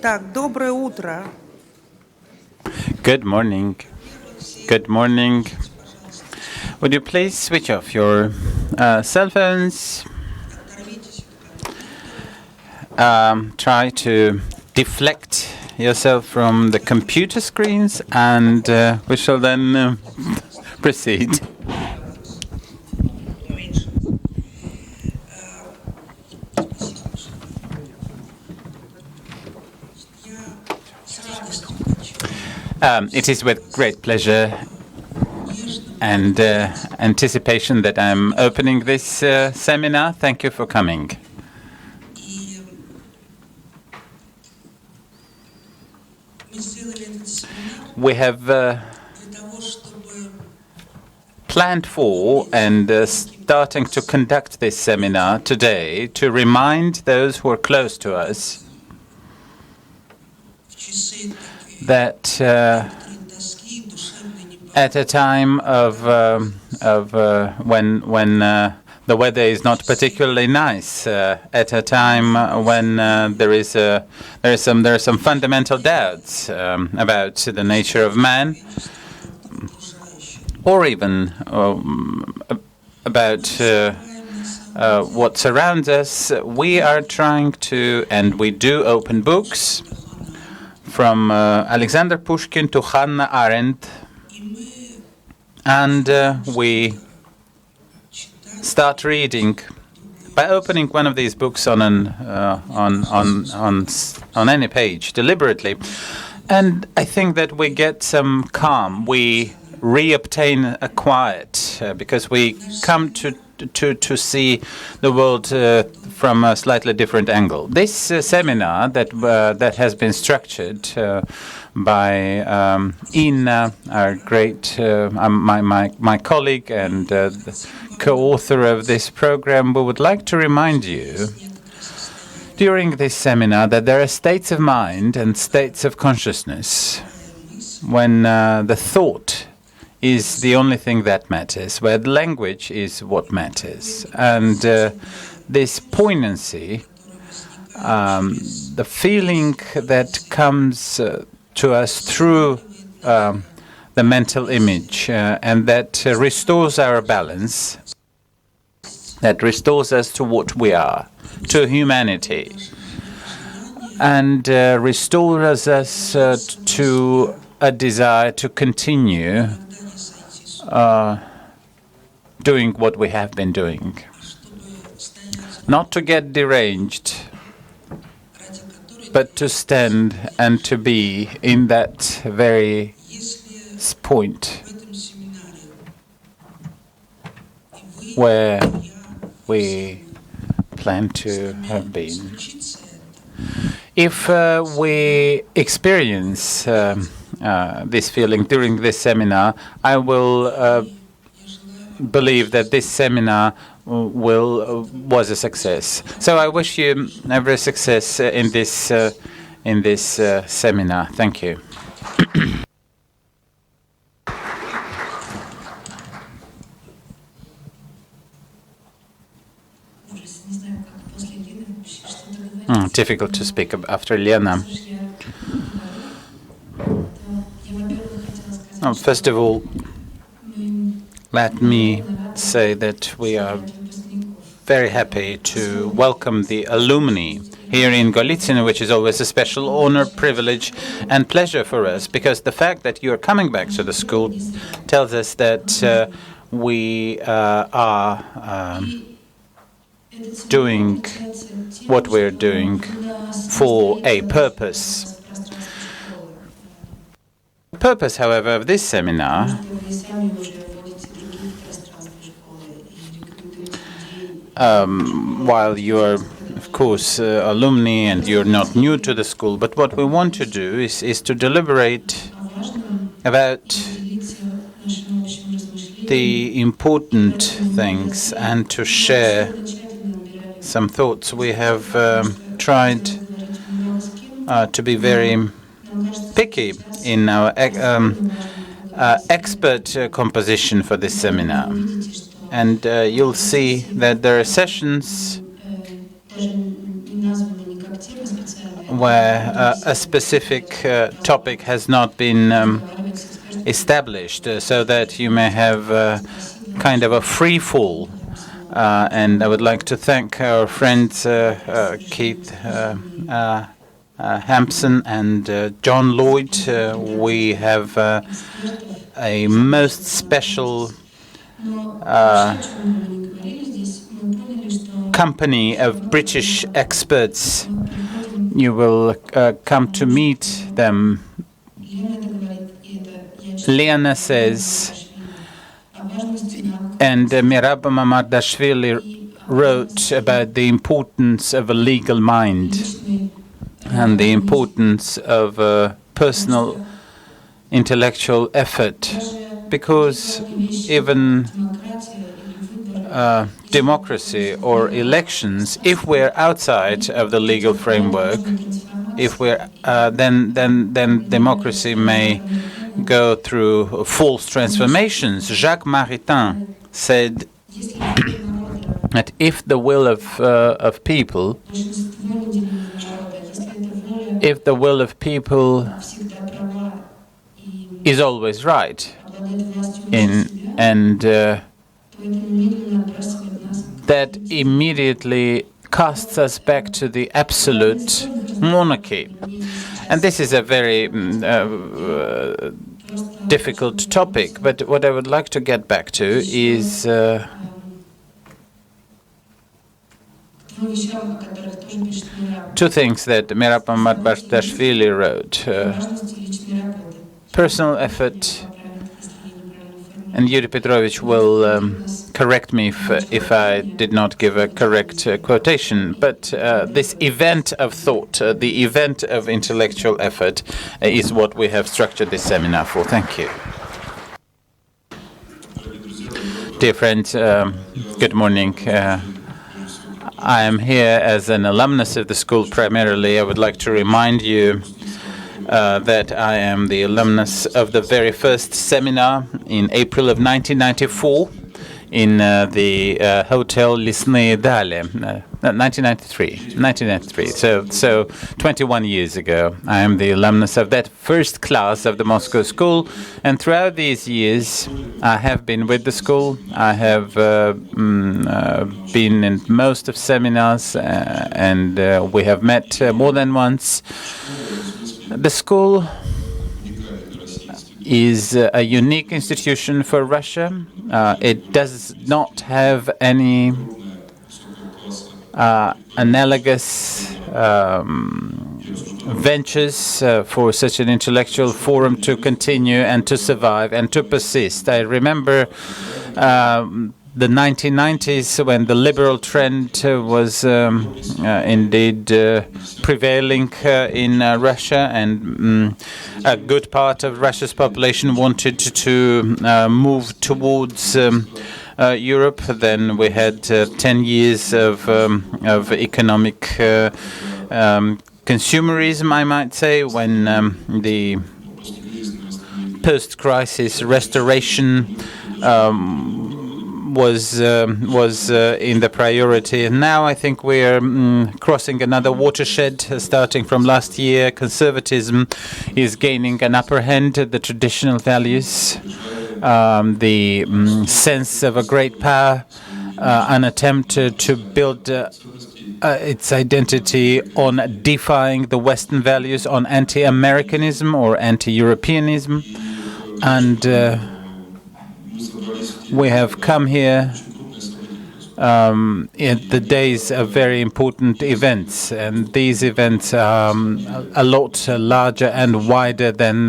Так, доброе утро. Good morning. Good morning. Would you please switch off your cell phones? Try to deflect yourself from the computer screens, and we shall then proceed. It is with great pleasure and anticipation that I'm opening this seminar. Thank you for coming. We have planned for and starting to conduct this seminar today to remind those who are close to us that at a time of when the weather is not particularly nice, at a time when there are some fundamental doubts about the nature of man, or even about what surrounds us, we are trying to, and we do, open books from Alexander Pushkin to Hannah Arendt, and we start reading by opening one of these books on any page deliberately, and I think that we get some calm. We reobtain a quiet because we come to see the world from a slightly different angle. This seminar that has been structured by Ina, our great my colleague and the co-author of this program, we would like to remind you during this seminar that there are states of mind and states of consciousness when the thought is the only thing that matters, where the language is what matters. And this poignancy, the feeling that comes to us through the mental image and that restores our balance, that restores us to what we are, to humanity, and restores us to a desire to continue doing what we have been doing. Not to get deranged, but to stand and to be in that very point where we plan to have been. If we experience this feeling during this seminar, I will believe that this seminar was a success. So I wish you every success in this seminar. Thank you. Difficult to speak after Lena. First of all, let me say that we are very happy to welcome the alumni here in Golitsyn, which is always a special honor, privilege, and pleasure for us, because the fact that you are coming back to the school tells us that we are doing what we're doing for a purpose. The purpose, however, of this seminar while you are, of course, alumni and you're not new to the school, but what we want to do is to deliberate about the important things and to share some thoughts. We have tried to be very picky in our expert composition for this seminar. And you'll see that there are sessions where a specific topic has not been established, so that you may have kind of a free fall. And I would like to thank our friends Keith Hampson and John Lloyd. We have a most special company of British experts. You will come to meet them. Lena says, and Mirab Mamardashvili wrote about the importance of a legal mind and the importance of personal intellectual effort, because even democracy or elections, if we're outside of the legal framework, if we're then democracy may go through false transformations. Jacques Maritain said that if the will of people is always right, and that immediately casts us back to the absolute monarchy. And this is a very difficult topic, but what I would like to get back to is two things that Mirab Mamardashvili wrote. Personal effort, and Yuri Petrovich will correct me if I did not give a correct quotation, but this event of thought, the event of intellectual effort, is what we have structured this seminar for. Thank you. Dear friends, good morning. I am here as an alumnus of the school primarily. I would like to remind you that I am the alumnus of the very first seminar in April of 1994 in the Hotel Lisneye Dali, 1993. So 21 years ago, I am the alumnus of that first class of the Moscow school, and throughout these years, I have been with the school. I have been in most of seminars, and we have met more than once. The school is a unique institution for Russia. It does not have any analogous ventures for such an intellectual forum to continue and to survive and to persist. I remember the 1990s, when the liberal trend was indeed prevailing in Russia, and a good part of Russia's population wanted to move towards Europe. Then we had 10 years of economic consumerism, I might say, when the post-crisis restoration was in the priority. And now I think we're crossing another watershed. Starting from last year, conservatism is gaining an upper hand. The traditional values, the sense of a great power, an attempt to build its identity on defying the Western values, on anti-Americanism or anti-Europeanism. And we have come here in the days of very important events, and these events are a lot larger and wider than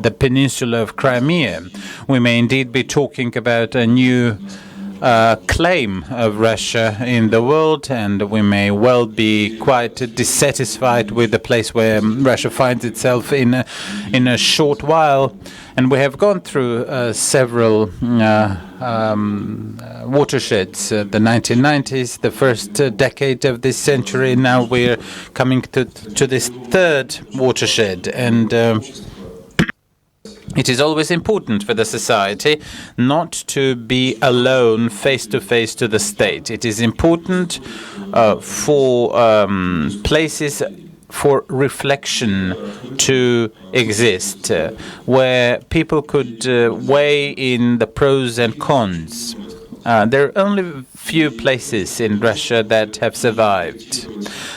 the peninsula of Crimea. We may indeed be talking about a new claim of Russia in the world, and we may well be quite dissatisfied with the place where Russia finds itself in a short while. And we have gone through several watersheds, the 1990s, the first decade of this century. Now we're coming to this third watershed, and it is always important for the society not to be alone face to face to the state. It is important for places for reflection to exist, where people could weigh in the pros and cons. There are only few places in Russia that have survived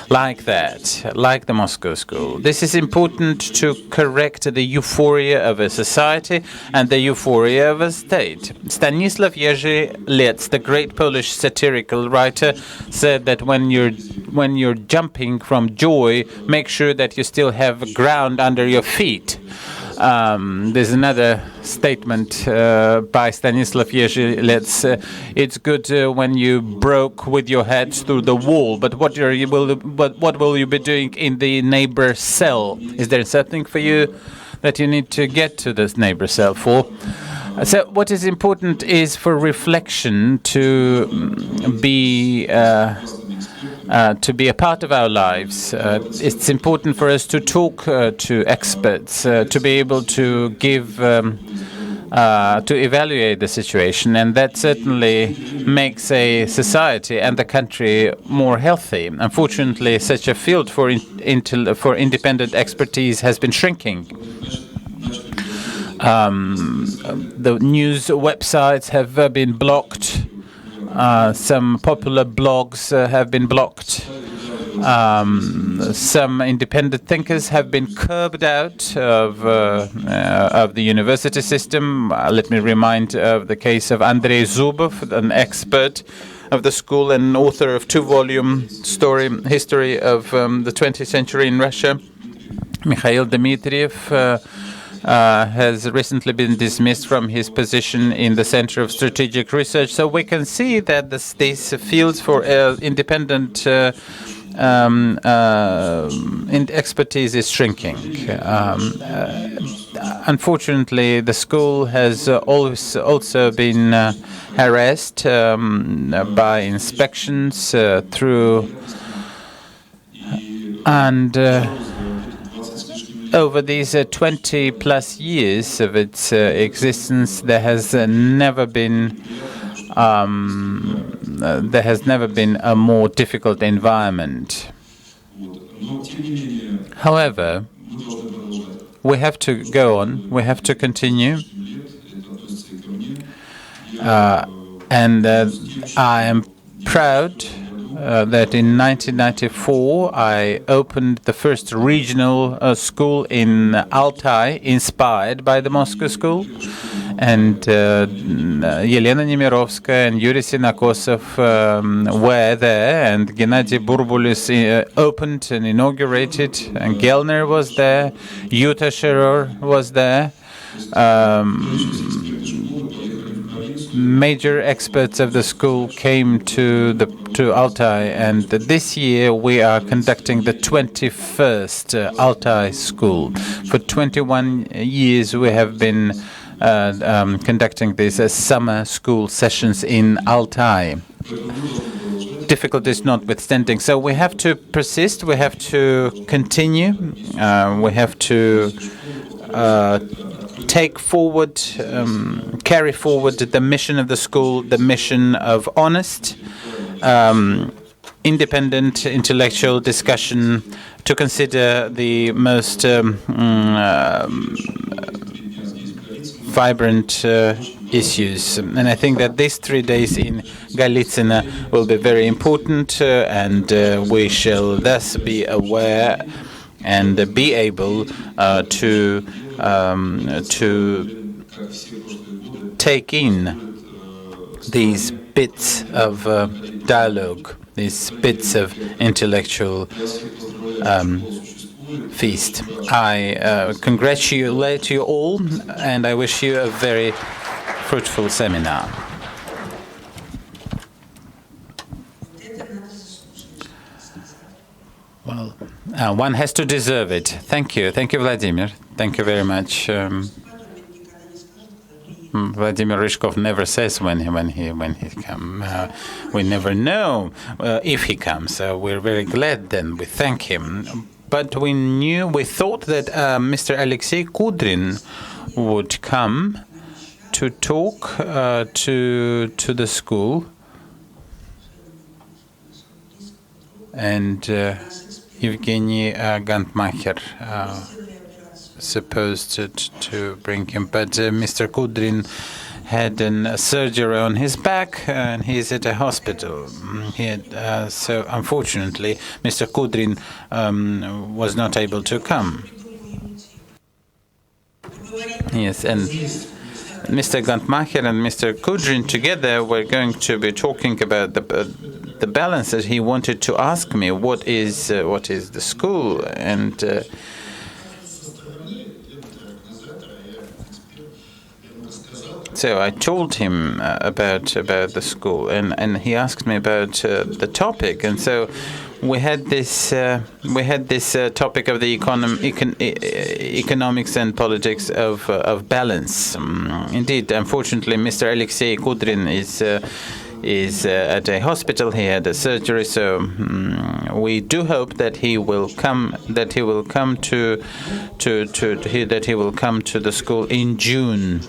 like that, like the Moscow School. This is important to correct the euphoria of a society and the euphoria of a state. Stanisław Jerzy Lec, the great Polish satirical writer, said that when you're jumping from joy, make sure that you still have ground under your feet. There's another statement by Stanisław Jerzy Lec. It's good when you broke with your head through the wall, but what will you be doing in the neighbor cell? Is there something for you that you need to get to this neighbor cell for? So what is important is for reflection to be a part of our lives. It's important for us to talk to experts, to be able to give, to evaluate the situation, and that certainly makes a society and the country more healthy. Unfortunately, such a field for independent expertise has been shrinking. The news websites have been blocked. Some popular blogs have been blocked. Some independent thinkers have been curbed out of the university system. Let me remind of the case of Andrei Zubov, an expert of the school and author of 2-volume history of the 20th century in Russia. Mikhail Dmitriev has recently been dismissed from his position in the Center of Strategic Research. So we can see that these fields for independent expertise is shrinking. Unfortunately, the school has always also been harassed by inspections over these 20-plus years of its existence, there has never been a more difficult environment. However, we have to go on. We have to continue. And I am proud that in 1994 I opened the first regional school in Altai, inspired by the Moscow School. And Elena Nemirovskaya and Yuri Sinakosov were there, and Gennady Burbulis opened and inaugurated, and Gelner was there, Yuta Sheror was there. Major experts of the school came to Altai, and this year we are conducting the 21st Altai School. For 21 years we have been conducting these summer school sessions in Altai. Difficulties notwithstanding, so we have to persist, we have to continue, we have to carry forward the mission of the school, the mission of honest, independent intellectual discussion, to consider the most vibrant issues. And I think that these 3 days in Galitsina will be very important, and we shall thus be aware and be able to take in these bits of dialogue, these bits of intellectual feast. I congratulate you all, and I wish you a very fruitful seminar. Well, one has to deserve it. Thank you. Thank you, Vladimir. Thank you very much. Vladimir Ryzhkov never says when he comes. We never know if he comes. We're very glad then. We thank him. But we thought that Mr. Alexei Kudrin would come to talk to the school, and Evgeny Gontmakher supposed to bring him, but Mr. Kudrin had a surgery on his back, and he's at a hospital. So unfortunately, Mr. Kudrin was not able to come. Yes, and Mr. Gontmakher and Mr. Kudrin together were going to be talking about the balance that he wanted to ask me. What is the school? And so I told him about the school, and he asked me about the topic, and so we had this topic of the economics and politics of balance. Indeed, unfortunately, Mr. Alexei Kudrin is at a hospital. He had a surgery, so we do hope that he will come. That he will come to the school in June.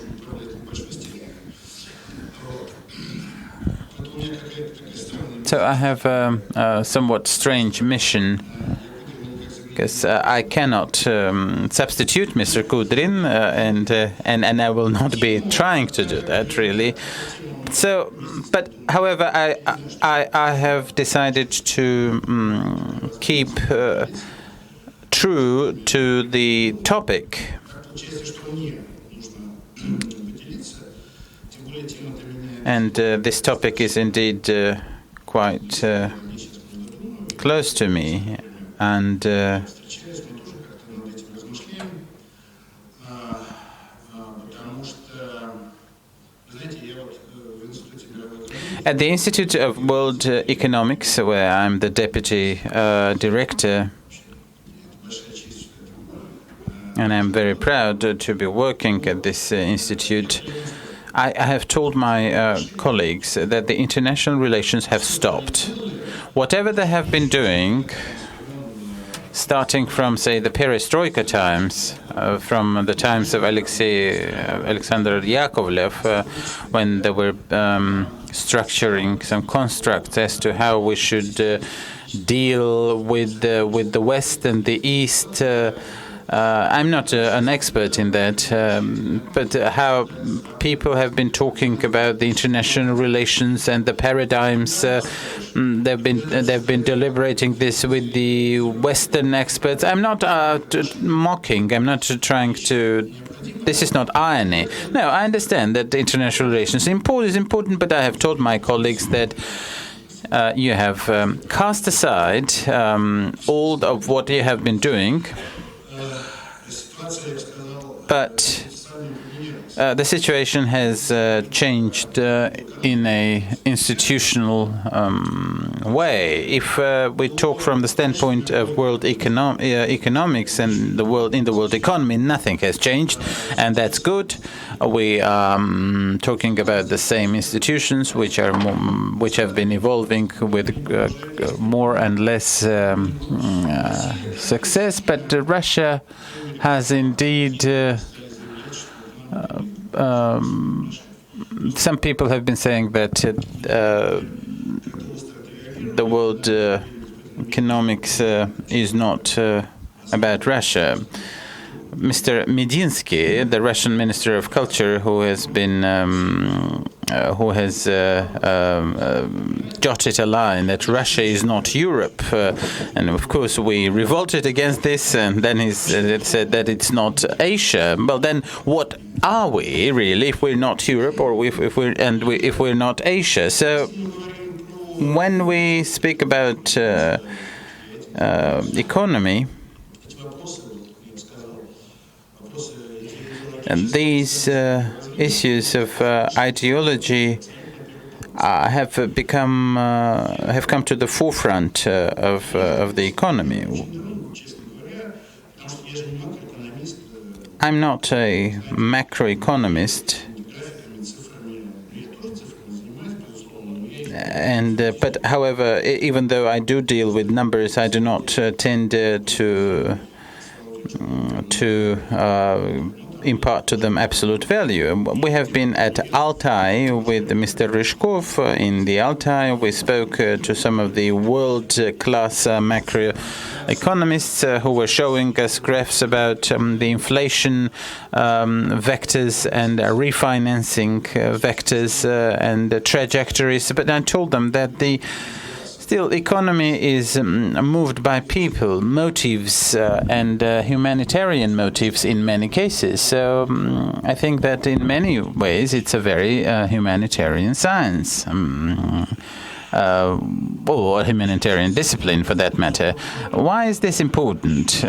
So I have a somewhat strange mission, because I cannot substitute Mr. Kudrin, and I will not be trying to do that, really. So, but however, I have decided to keep true to the topic. And this topic is indeed quite close to me, and at the Institute of World Economics, where I'm the deputy director, and I'm very proud to be working at this institute, I have told my colleagues that the international relations have stopped. Whatever they have been doing, starting from, say, the perestroika times, from the times of Alexander Yakovlev, when they were structuring some constructs as to how we should deal with the West and the East. I'm not an expert in that, but how people have been talking about the international relations and the paradigms. They've been deliberating this with the Western experts. I'm not mocking. I'm not trying to. This is not irony. No, I understand that the international relations is important, but I have told my colleagues that you have cast aside all of what you have been doing. But the situation has changed in a institutional way. If we talk from the standpoint of world economics and the world economy, nothing has changed, and that's good. We are talking about the same institutions, which have been evolving with more and less success. But Russia has indeed. Some people have been saying that the world economics is not about Russia. Mr. Medinsky, the Russian Minister of Culture, who has jotted a line that Russia is not Europe, and of course we revolted against this, and then he said that it's not Asia. Well, then what are we really if we're not Europe, or if we're not Asia? So when we speak about economy. And these issues of ideology have come to the forefront of the economy. I'm not a macroeconomist, but however, even though I do deal with numbers, I do not tend to impart to them absolute value. We have been at Altai with Mr. Ryzhkov in the Altai. We spoke to some of the world-class macroeconomists who were showing us graphs about the inflation vectors and refinancing vectors and trajectories. But I told them that the economy is moved by people, motives, and humanitarian motives in many cases. So I think that in many ways it's a very humanitarian science. Or humanitarian discipline, for that matter. Why is this important?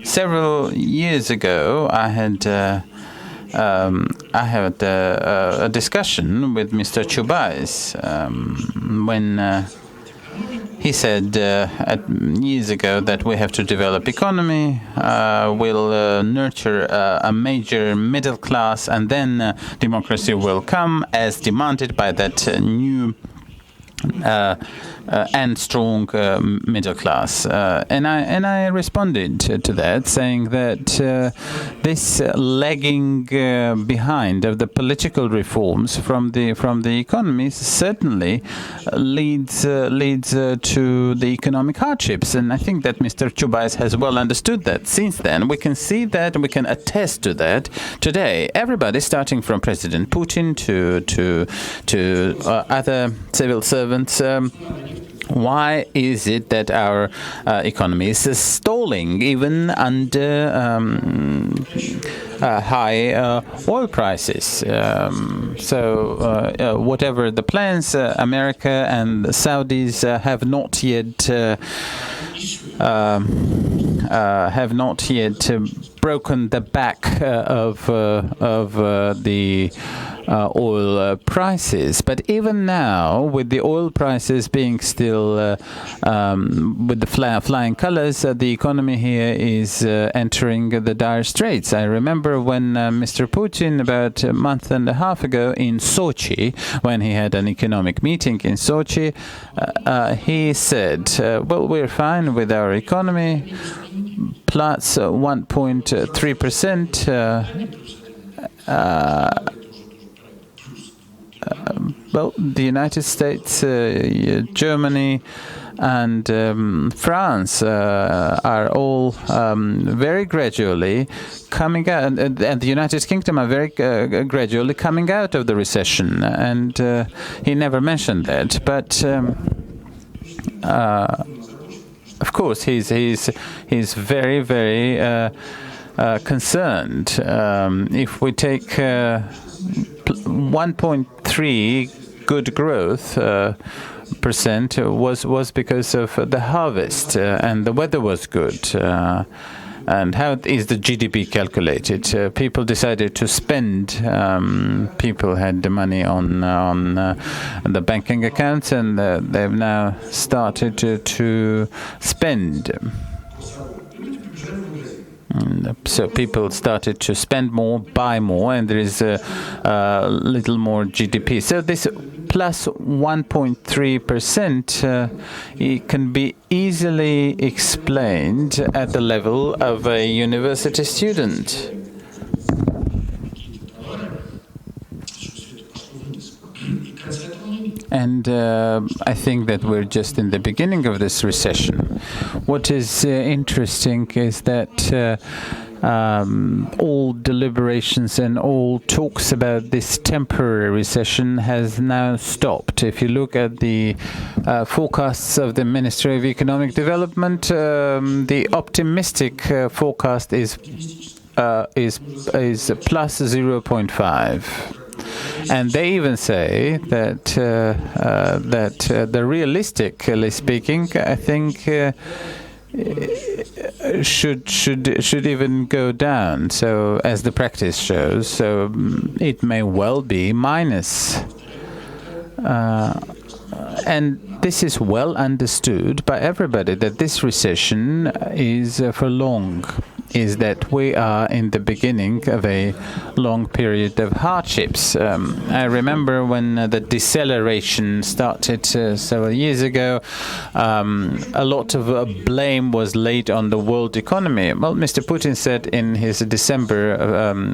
Several years ago, I had a discussion with Mr. Chubais when he said years ago that we have to develop economy, we'll nurture a major middle class, and then democracy will come as demanded by that new and strong middle class, and I responded to that, saying that this lagging behind of the political reforms from the economy certainly leads to the economic hardships, and I think that Mr. Chubais has well understood that. Since then, we can see that, and we can attest to that today. Everybody, starting from President Putin to other civil servants. Why is it that our economy is stalling even under high oil prices? So whatever the plans, America and the Saudis have not yet broken the back of the oil prices. But even now, with the oil prices being still with the flying colors, the economy here is entering the dire straits. I remember when Mr. Putin, about a month and a half ago in Sochi, when he had an economic meeting in Sochi, he said, well, we're fine with our economy, plus 1.3%. Well, the United States, Germany, and France are all very gradually coming out, and the United Kingdom are very gradually coming out of the recession. And he never mentioned that, but of course he's very, very concerned. If we take 1.3 good growth percent was because of the harvest and the weather was good. And how is the GDP calculated? People decided to spend. People had the money on the banking accounts, and they've now started to spend. So people started to spend more, buy more, and there is a little more GDP. So this plus 1.3%, it can be easily explained at the level of a university student. And I think that we're just in the beginning of this recession. What is interesting is that all deliberations and all talks about this temporary recession has now stopped. If you look at the forecasts of the Ministry of Economic Development, the optimistic forecast is plus 0.5. And they even say that the realistically speaking, I think should even go down. So as the practice shows, so it may well be minus. And this is well understood by everybody that this recession is for long. is that we are in the beginning of a long period of hardships. I remember when the deceleration started several years ago, a lot of blame was laid on the world economy. Well, Mr. Putin said in his December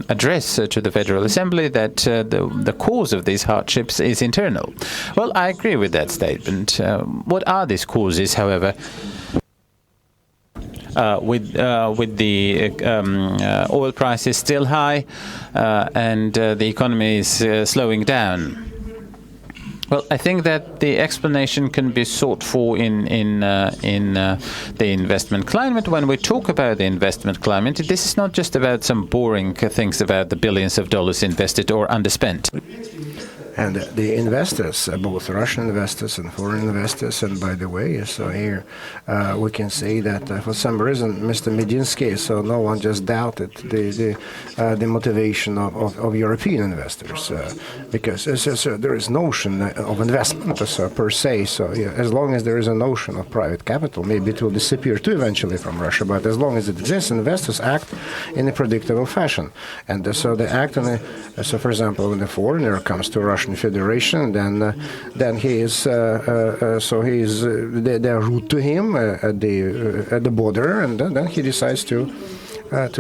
address to the Federal Assembly that the cause of these hardships is internal. Well, I agree with that statement. What are these causes, however? With the oil prices still high and the economy is slowing down. Well, I think that the explanation can be sought for in the investment climate. When we talk about the investment climate, this is not just about some boring things about the billions of dollars invested or underspent. And the investors, both Russian investors and foreign investors, and by the way, so here we can say that for some reason, Mr. Medinsky, so no one just doubted the motivation of European investors, because there is notion of investment per se. So yeah, as long as there is a notion of private capital, maybe it will disappear too eventually from Russia. But as long as it exists, investors act in a predictable fashion, and so they act in a. So, for example, when a foreigner comes to Russian Federation, then he is they are rude to him at the border, and then he decides to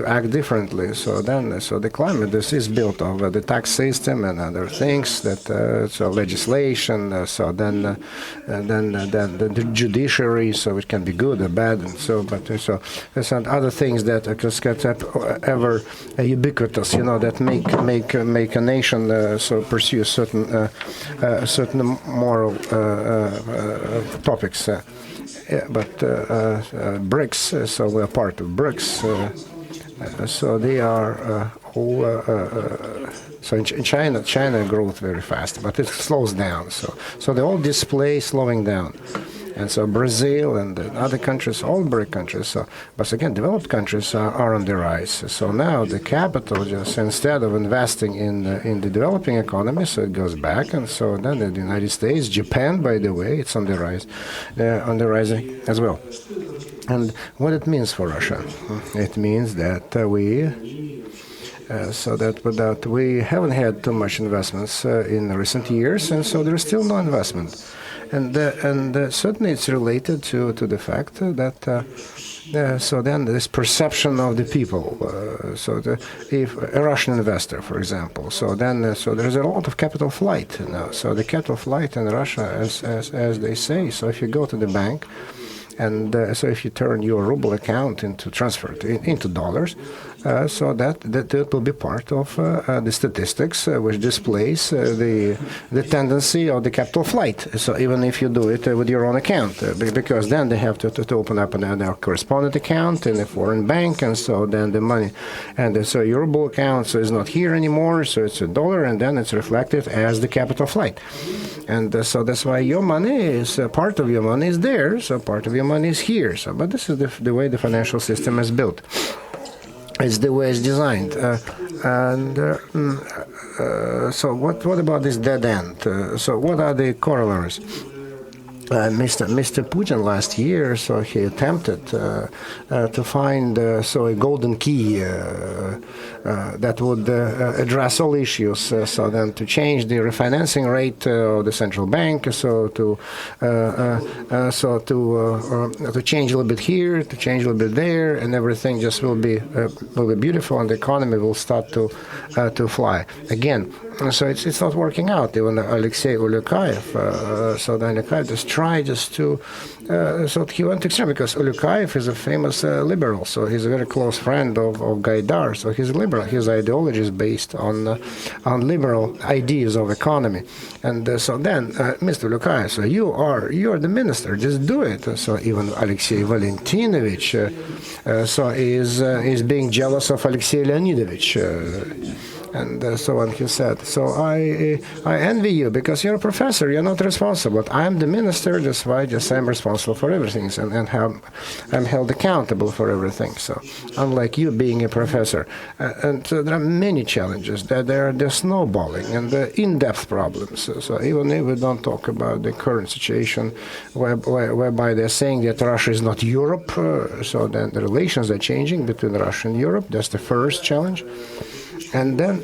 act differently. So the climate is built of the tax system and other things that so legislation. So then the judiciary. So it can be good or bad, and so there's other things that get ever ubiquitous. That make a nation so pursue certain moral topics. But BRICS. So we're part of BRICS. So they are all. So in China growth very fast, but it slows down. So the old display slowing down, and so Brazil and other countries, all BRIC countries. So, but again, developed countries are on the rise. So now the capital just instead of investing in the developing economy, so it goes back, and so then the United States, Japan, by the way, it's on the rise as well. And what it means for Russia, it means that we haven't had too much investments in recent years, and so there is still no investment, and certainly it's related to the fact that so then this perception of the people. If a Russian investor, for example, so there's a lot of capital flight now. So the capital flight in Russia, as they say. So if you go to the bank. And so if you turn your ruble account into dollars, so that will be part of the statistics which displays the tendency of the capital flight. So even if you do it with your own account, because then they have to open up another correspondent account in a foreign bank, and so then the money, and so your ruble account is not here anymore, so it's a dollar, and then it's reflected as the capital flight. And so that's why your money is part of your money is there, so part of your money is here. So, but this is the way the financial system is built. It's the way it's designed. So what about this dead end? So what are the corollaries? Mr. Putin last year, so he attempted to find a golden key that would address all issues. So then to change the refinancing rate of the central bank, to change a little bit here, to change a little bit there, and everything just will be beautiful, and the economy will start to fly again. So it's not working out. Even Alexei Ulyukayev, so then Ulyukayev just tried to, so he went extreme, because Ulyukayev is a famous liberal, so he's a very close friend of Gaidar, so he's a liberal. His ideology is based on liberal ideas of economy, and so then Mr. Ulyukayev, so you are the minister, just do it. So even Alexei Valentinovich, so is being jealous of Alexei Leonidovich. And so on, he said. So I envy you because you're a professor. You're not responsible. But I'm the minister. That's why I'm responsible for everything and I'm held accountable for everything. So unlike you being a professor, and so there are many challenges. They're snowballing and in-depth problems. So even if we don't talk about the current situation, whereby they're saying that Russia is not Europe, so then the relations are changing between Russia and Europe. That's the first challenge. And then,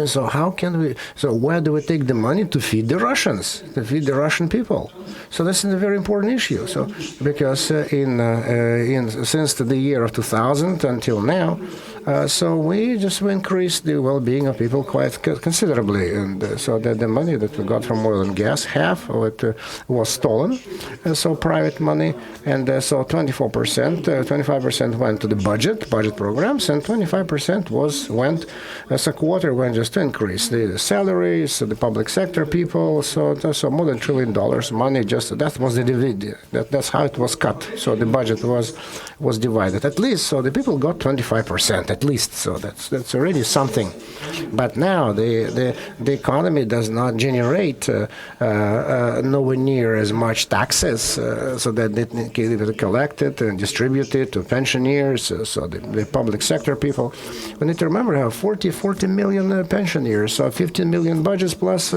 so how can we? So where do we take the money to feed the Russians, to feed the Russian people? So this is a very important issue. So because since the year of 2000 until now, so we increased the well-being of people quite considerably, and so that the money that we got from oil and gas, half of it was stolen, and so private money, and so 25% went to the budget programs, and 25% went as a quarter went just to increase the salaries, the public sector people. So more than $1 trillion money. Just that was the dividend. That's how it was cut. So the budget was divided. At least, so the people got 25%. At least, so that's already something. But now the economy does not generate nowhere near as much taxes, so that they can be collected and distributed to pensioners. So the public sector people. We need to remember how 40 million pensioners, so 15 million budgets plus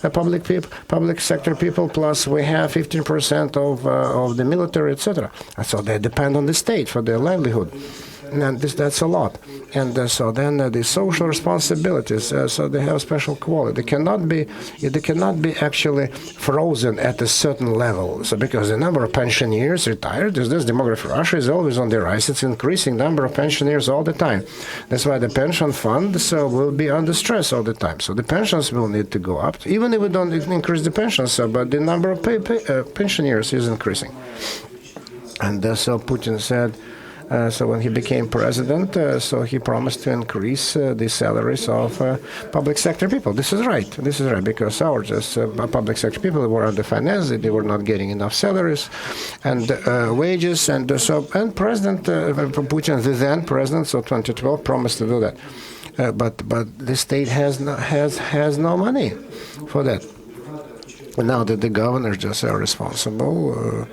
public sector people, plus we have 15% of the military, etc. So they depend on the state for their livelihood. And that's a lot. And so then the social responsibilities, so they have special quality. They cannot be actually frozen at a certain level. So because the number of pensioners retired, this demography Russia is always on the rise. It's increasing number of pensioners all the time. That's why the pension fund will be under stress all the time. So the pensions will need to go up, even if we don't increase the pensions. But the number of pensioners is increasing. And so Putin said. So when he became president, so he promised to increase the salaries of public sector people. This is right. Because our public sector people were underfinanced. They were not getting enough salaries and wages. And President Putin, the then president, so 2012, promised to do that. But the state has no money for that. Now that the governors just are responsible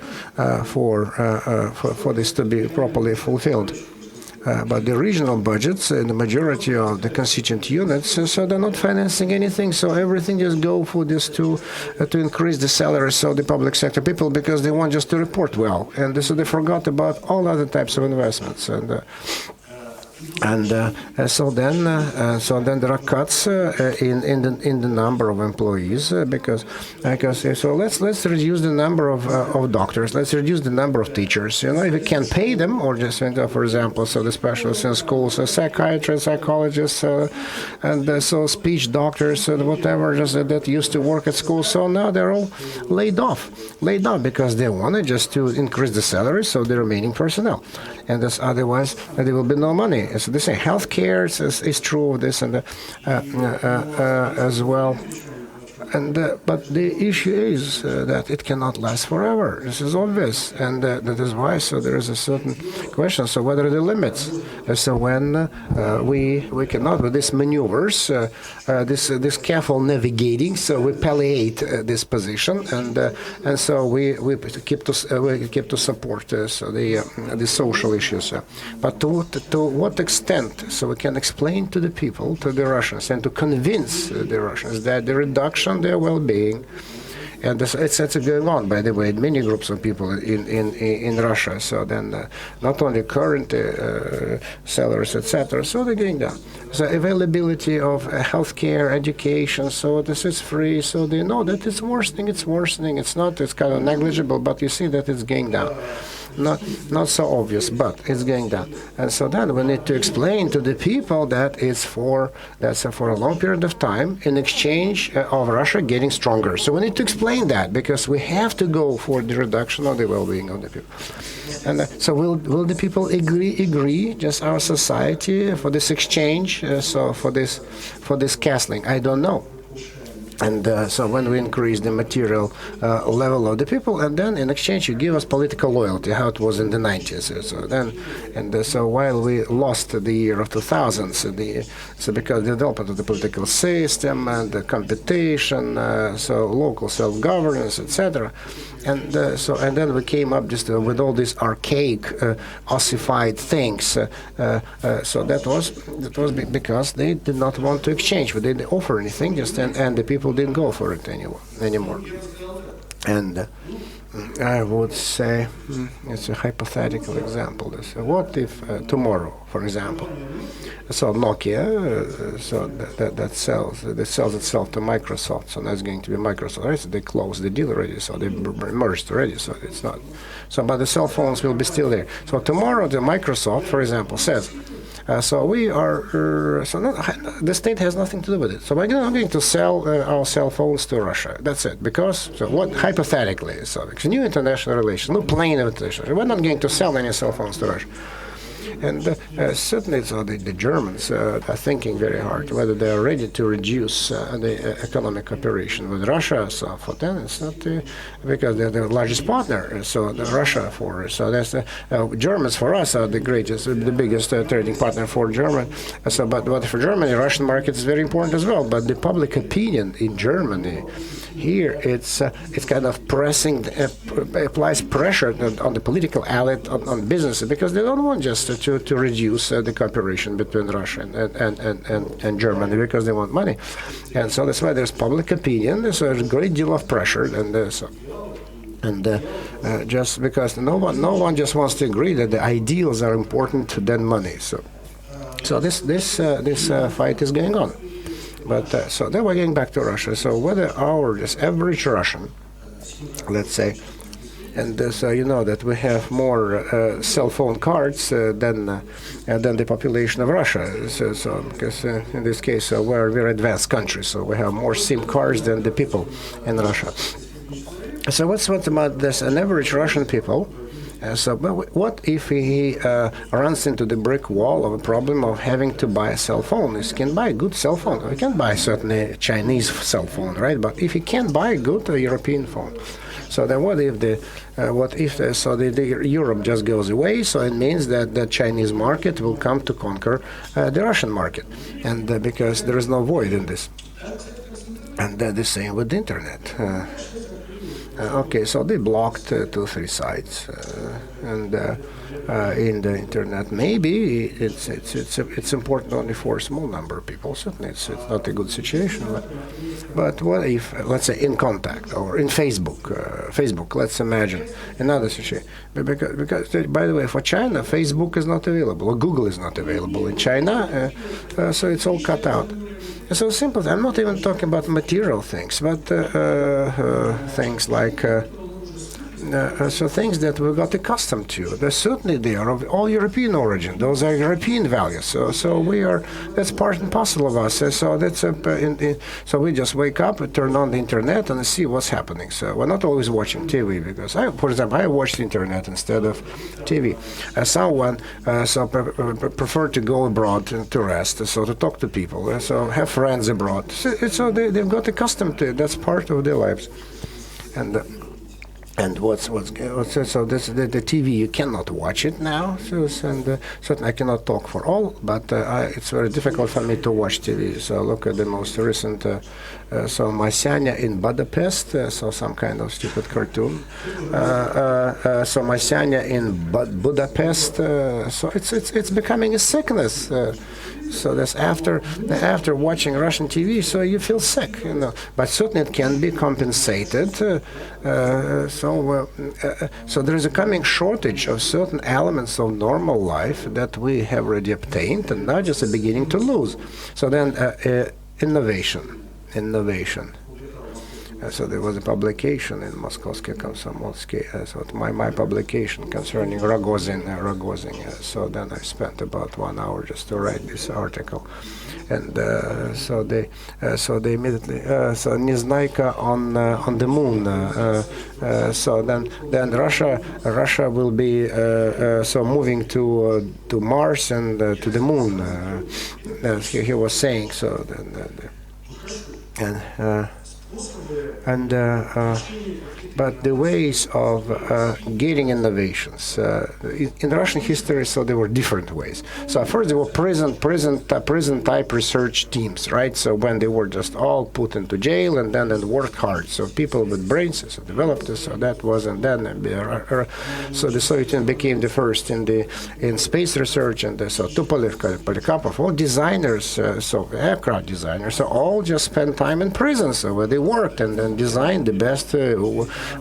for this to be properly fulfilled. But the regional budgets, the majority of the constituent units, so they're not financing anything. So everything just go for this to increase the salaries of the public sector people because they want just to report well, and so they forgot about all other types of investments. So then there are cuts in the number of employees because so let's reduce the number of doctors, let's reduce the number of teachers. If we can't pay them, or just for example, so the specialists in schools, psychiatrists, psychologists, and so speech doctors, whatever, just that used to work at school. So now they're all laid off because they wanted just to increase the salaries of the remaining personnel, and otherwise there will be no money. So they say healthcare is true of this and as well. But the issue is that it cannot last forever. This is obvious, and that is why. So there is a certain question. So what are the limits? So when we cannot with these maneuvers, this careful navigating, so we palliate this position, and so we keep to support so the social issues. But to what extent? So we can explain to the people, to the Russians, and to convince the Russians that the reduction their well-being, and it's going on, by the way, in many groups of people in Russia. So then not only current salaries, etc., so they're going down. So availability of healthcare, education, so this is free, so they know that it's worsening. It's kind of negligible, but you see that it's going down. Not so obvious, but it's going down. And so then we need to explain to the people that that's for a long period of time in exchange of Russia getting stronger. So we need to explain that because we have to go for the reduction of the well-being of the people. And so will the people agree, just our society, for this exchange, so for this castling? I don't know. And so when we increase the material level of the people, and then in exchange you give us political loyalty, how it was in the 90s. So while we lost the year of 2000s, so because the development of the political system and the competition, so local self-governance, etc. And then we came up just with all these archaic, ossified things. So that was because they did not want to exchange. They didn't offer anything, and the people didn't go for it anymore. And I would say it's a hypothetical example. What if tomorrow, for example, so Nokia, so that sells itself to Microsoft, so that's going to be Microsoft. Right? So they closed the deal already, so they merged already. So it's not. So, but the cell phones will be still there. So tomorrow, the Microsoft, for example, says. So we are. The state has nothing to do with it. So we're not going to sell our cell phones to Russia. That's it. Because hypothetically, so it's new international relations, no plain international. We're not going to sell any cell phones to Russia. And certainly, so the Germans are thinking very hard whether they are ready to reduce the economic cooperation with Russia. So for them, it's not because they're the largest partner. So Russia that's Germans for us are the biggest trading partner for Germany. But for Germany, Russian market is very important as well. But the public opinion in Germany. Here, it's kind of pressing, applies pressure on the political elite, on businesses, because they don't want just to reduce the cooperation between Russia and Germany, because they want money. And so that's why there's public opinion. There's a great deal of pressure, just because no one just wants to agree that the ideals are important than money. So this fight is going on. But so then we're getting back to Russia. So whether this average Russian, let's say, and so you know that we have more cell phone cards than the population of Russia. So because in this case we're a very advanced country, so we have more SIM cards than the people in Russia. So what's about this? An average Russian people. What if he runs into the brick wall of a problem of having to buy a cell phone? He can buy a good cell phone. He can buy certainly a Chinese cell phone, right? But if he can't buy a good European phone, so then what if Europe just goes away? So it means that the Chinese market will come to conquer the Russian market, and because there is no void in this. And the same with the internet. Okay, so they blocked 2-3 sites, and in the internet, maybe it's important only for a small number of people. Certainly, it's not a good situation. But what if, let's say, in Contact or in Facebook? Let's imagine another situation. Because by the way, for China, Facebook is not available, or Google is not available in China, so it's all cut out. So simple. I'm not even talking about material things, but things like things that we got accustomed to. They are of all European origin. Those are European values. So we are. That's part and parcel of us. So that's so we just wake up, turn on the internet, and see what's happening. So we're not always watching TV because, for example, I watch the internet instead of TV. Someone prefer to go abroad to rest, so to talk to people, so have friends abroad. So they've got accustomed to it. That's part of their lives, And so this the TV, you cannot watch it now. Certainly I cannot talk for all, but it's very difficult for me to watch TV. So look at the most recent, Masyanya in Budapest, so some kind of stupid cartoon. So Masyanya in Budapest, so it's becoming a sickness. So that's after watching Russian TV, so you feel sick, But certainly it can be compensated. So there is a coming shortage of certain elements of normal life that we have already obtained, and now just beginning to lose. So then innovation. So there was a publication in Moskovsky Komsomolsky, so my publication concerning Rogozin. So then I spent about 1 hour just to write this article, and so they immediately Neznayka on the moon. So then Russia will be moving to Mars and to the moon. He was saying so. and but the ways of getting innovations in Russian history, so there were different ways. So first there were prison type research teams, right? So when they were just all put into jail and then worked hard. So people with brains so developed this. So that was, and then so the Soviet Union became the first in space research, and so Tupolev, Polyakov, all designers, so aircraft designers, so all just spent time in prison, so where they worked and then designed the best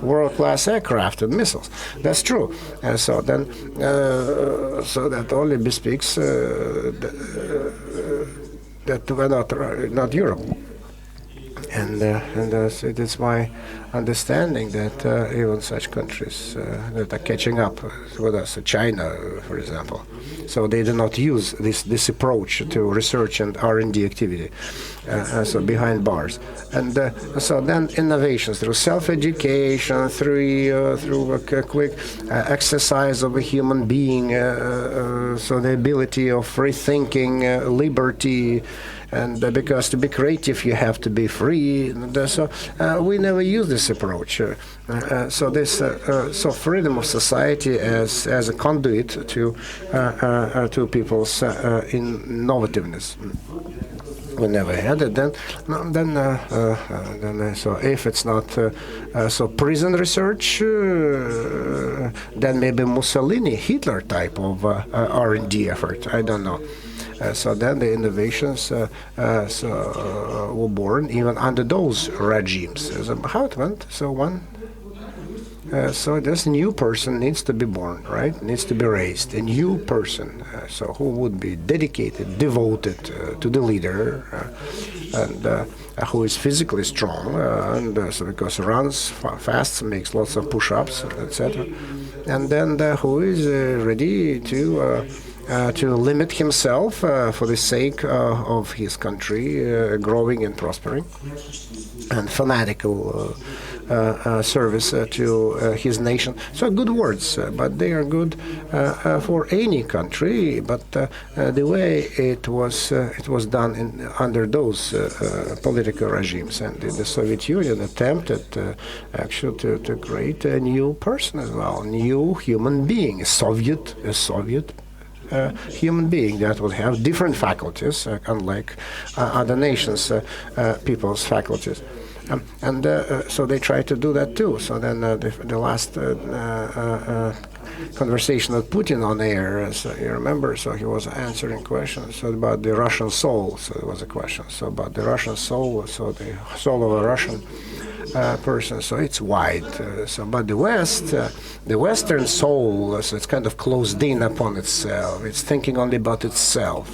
world-class aircraft and missiles. That's true. So then, so that only bespeaks that we're not Europe. And it's my understanding that even such countries that are catching up with us, China, for example, so they do not use this approach to research and R&D activity, so behind bars. And so then innovations through self-education, through a quick exercise of a human being, so the ability of free thinking, liberty. And because to be creative, you have to be free. And, so we never use this approach. So freedom of society as a conduit to people's innovativeness. We never had it. Then so if it's not so prison research, then maybe Mussolini, Hitler type of R&D effort. I don't know. So then the innovations were born even under those regimes. So how it went? So so this new person needs to be born, right? Needs to be raised. A new person, so who would be dedicated, devoted to the leader, and who is physically strong, and so because runs fast, makes lots of push-ups, etc. And then who is ready to limit himself for the sake of his country growing and prospering, and fanatical service to his nation. So good words, but they are good for any country. But the way it was done under those political regimes, and the Soviet Union attempted actually to create a new person as well, new human being, a Soviet human being that would have different faculties, unlike other nations' people's faculties. So they try to do that too. So then the last conversation with Putin on air, so you remember, so he was answering questions about the Russian soul. So there was a question about the Russian soul, so the soul of a Russian person, so it's wide. But the West, the Western soul, so it's kind of closed in upon itself. It's thinking only about itself.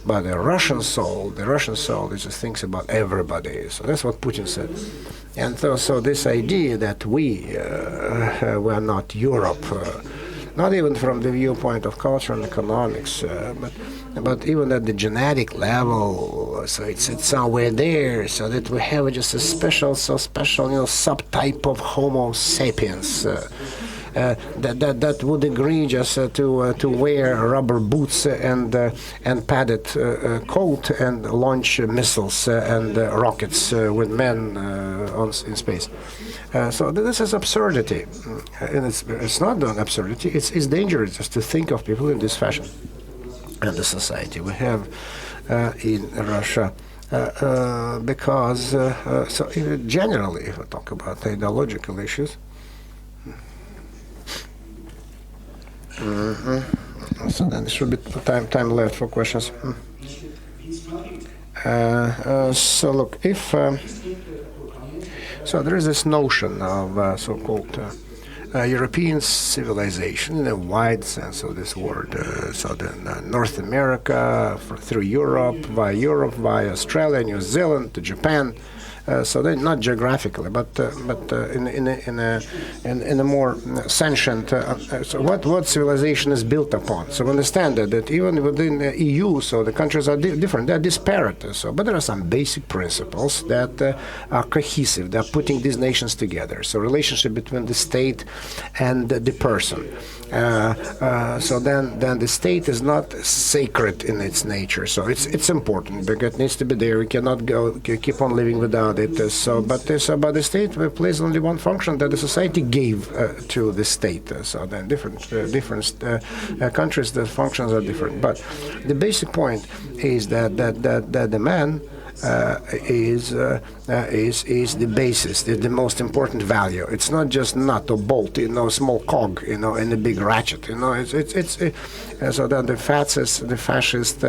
But the Russian soul it just thinks about everybody. So that's what Putin said. And so this idea that we are not Europe, not even from the viewpoint of culture and economics, but even at the genetic level, so it's somewhere there, so that we have just a special subtype of Homo sapiens that would agree just to wear rubber boots and padded coat and launch missiles and rockets with men in space. So this is absurdity, and it's not an absurdity. It's dangerous just to think of people in this fashion. And the society we have in Russia, because so generally, if we talk about ideological issues, so then there should be time left for questions. So look, if so, there is this notion of so-called European civilization in a wide sense of this word. So then North America, through Europe, via Australia, New Zealand, to Japan. So then not geographically, but in a more sentient. So what civilization is built upon? So we understand that even within the EU, so the countries are different, they're disparate. So, but there are some basic principles that are cohesive. They're putting these nations together. So relationship between the state and the person. So then the state is not sacred in its nature. So it's important because it needs to be there. We cannot keep on living without about it. But the state plays only one function that the society gave to the state. So then different countries, the functions are different. But the basic point is that the man is the basis, the most important value. It's not just nut or bolt, small cog, in a big ratchet. So then the fascist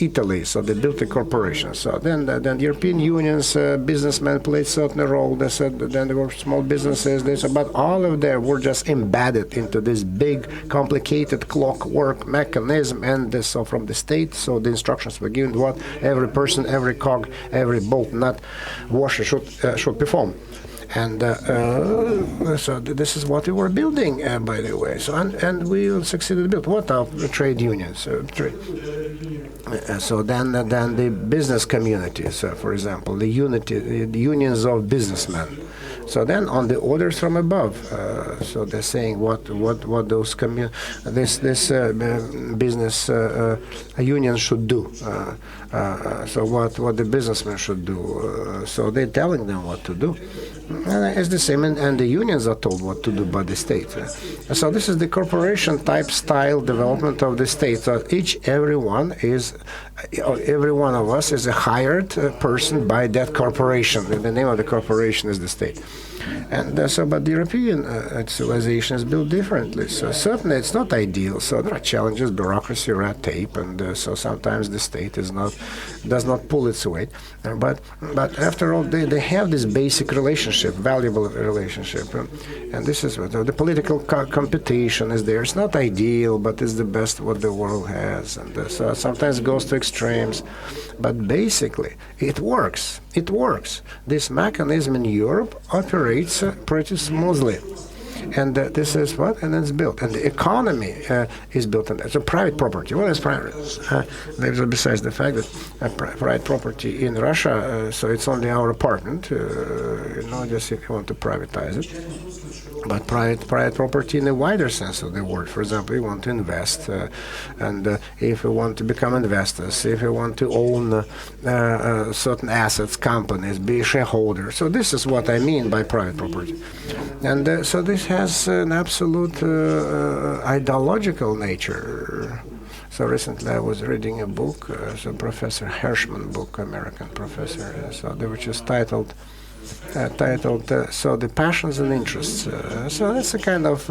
Italy. So they built a corporation. So then the European Union's businessmen played certain role. They said then there were small businesses. But all of them were just embedded into this big, complicated clockwork mechanism. And so from the state, so the instructions were given what every person, every cog, every bolt, nut, washer should perform. And so this is what we were building, by the way. So and we succeeded to build. What are trade unions? So then the business communities, for example, the unions of businessmen. So then on the orders from above, so they're saying what those business unions should do. So what the businessmen should do. So they're telling them what to do. It's the same, and the unions are told what to do by the state. So this is the corporation type style development of the state. So every one of us is a hired person by that corporation. And the name of the corporation is the state. And but the European civilization is built differently. So certainly it's not ideal. So there are challenges, bureaucracy, red tape, and so sometimes the state does not pull its weight. But after all, they have this basic relationship, valuable relationship, and this is what the political competition is there. It's not ideal, but it's the best what the world has, and so sometimes it goes to extremes. But basically, it works. It works. This mechanism in Europe operates pretty smoothly. And this is what? And it's built. And the economy is built on that. So private property. What is private? Besides the fact that private property in Russia, so it's only our apartment, just if you want to privatize it. But private property in the wider sense of the word. For example, you want to invest, and if you want to become investors, if you want to own certain assets, companies, be a shareholder. So this is what I mean by private property. And so this has an absolute ideological nature. So recently I was reading a book, Professor Hirschman book, American professor, which is titled so the passions and interests. So that's a kind of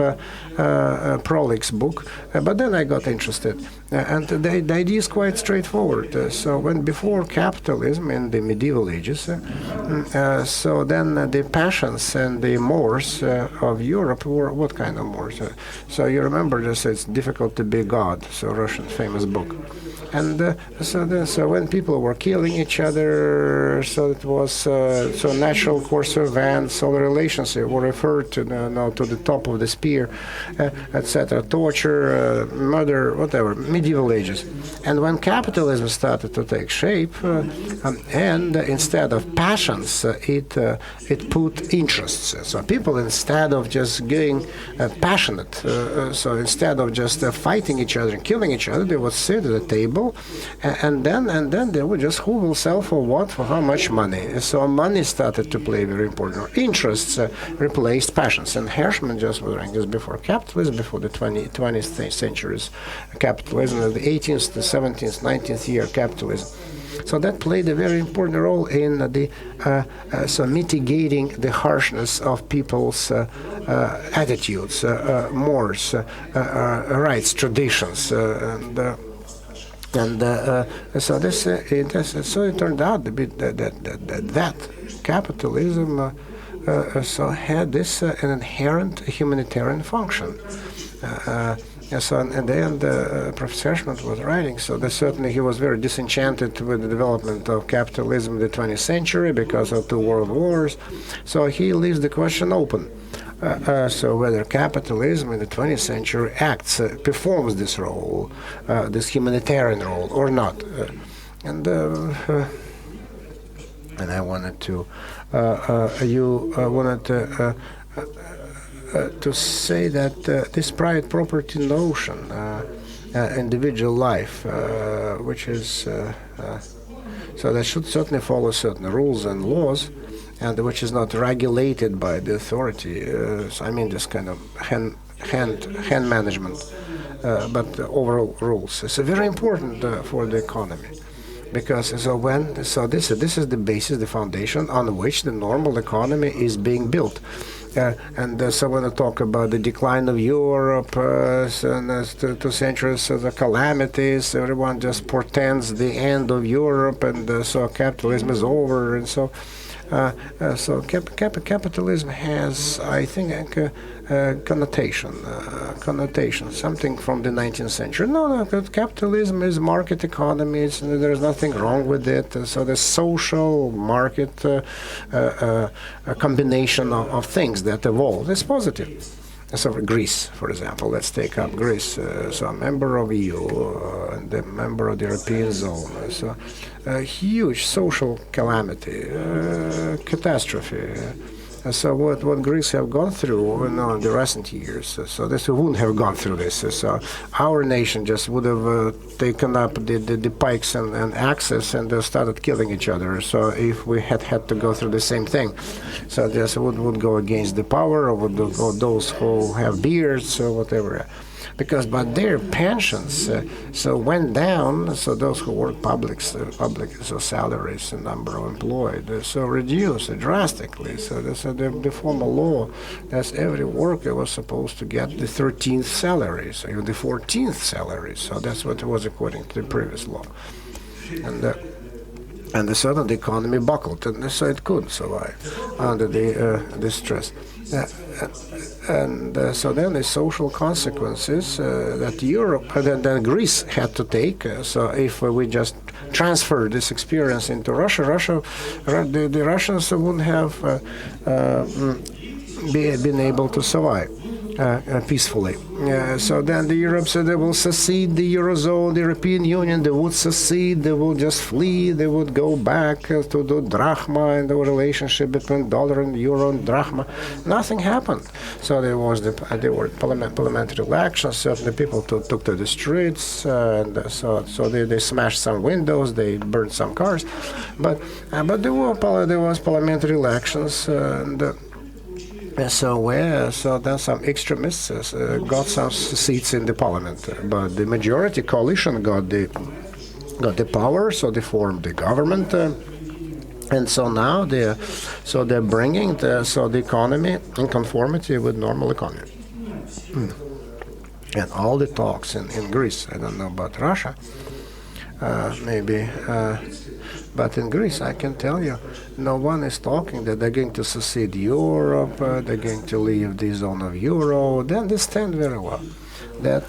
prolix book. But then I got interested, and the idea is quite straightforward. So when before capitalism in the medieval ages, so then the passions and the mores of Europe were what kind of mores? So you remember this? It's difficult to be God. So Russian famous book. And so when people were killing each other, so it was so natural course of events. So the relationship were referred to to the top of the spear, etc. Torture, murder, whatever. Medieval ages. And when capitalism started to take shape, and instead of passions, it put interests. So people, instead of just getting passionate, so instead of just fighting each other and killing each other, they would sit at the table. And then they would just who will sell for what, for how much money. So money started to play a very important role. Interests replaced passions. And Hirschman just was writing this before capitalism, before the 20th century's capitalism, the 18th, the 17th, 19th year capitalism. So that played a very important role in mitigating the harshness of people's attitudes, mores, rights, traditions, and so it turned out to be that capitalism so had this an inherent humanitarian function. So and then Professor Hirschman was writing, so that certainly he was very disenchanted with the development of capitalism in the 20th century because of 2 world wars. So he leaves the question open. So whether capitalism in the 20th century performs this role, this humanitarian role, or not. And I wanted to, to say that this private property notion, individual life, which is so that should certainly follow certain rules and laws. and which is not regulated by the authority. So I mean, this kind of hand management, but overall rules. It's very important for the economy. Because this is the basis, the foundation on which the normal economy is being built. So when I talk about the decline of Europe, two centuries of the calamities, everyone just portends the end of Europe, and so capitalism is over, and so. Capitalism has, I think, a connotation, something from the 19th century. No, capitalism is market economy. There's nothing wrong with it. So the social market, a combination of things that evolve is positive. So Greece, for example, let's take up Greece. So a member of EU, and a member of the European zone. So a huge social calamity, catastrophe. So what Greece have gone through in the recent years, so this we wouldn't have gone through this. So our nation just would have taken up the pikes and axes and started killing each other. So if we had to go through the same thing, so this would go against the power, or would go those who have beards or whatever. But their pensions went down. So those who work public, so salaries and number of employed, so reduced drastically. So the formal law, that's every worker was supposed to get the 13th salary, so even the 14th salary. So that's what it was according to the previous law. And the economy buckled, and so it couldn't survive under the stress. So then the social consequences that that Greece had to take. So if we just transfer this experience into Russia, the Russians wouldn't have been able to survive peacefully. So then the Europe said they will secede the Eurozone, the European Union, they would secede, they will just flee, they would go back to the drachma and the relationship between dollar and euro and drachma. Nothing happened. So there were parliamentary elections, certainly people took to the streets, and so they smashed some windows, they burned some cars, but there was parliamentary elections, so then some extremists got some seats in the parliament, but the majority coalition got the power, so they formed the government, and so now they're bringing the economy in conformity with normal economy. And all the talks in Greece, I don't know about Russia, maybe. But in Greece, I can tell you, no one is talking that they're going to secede Europe, they're going to leave the zone of euro. They understand very well that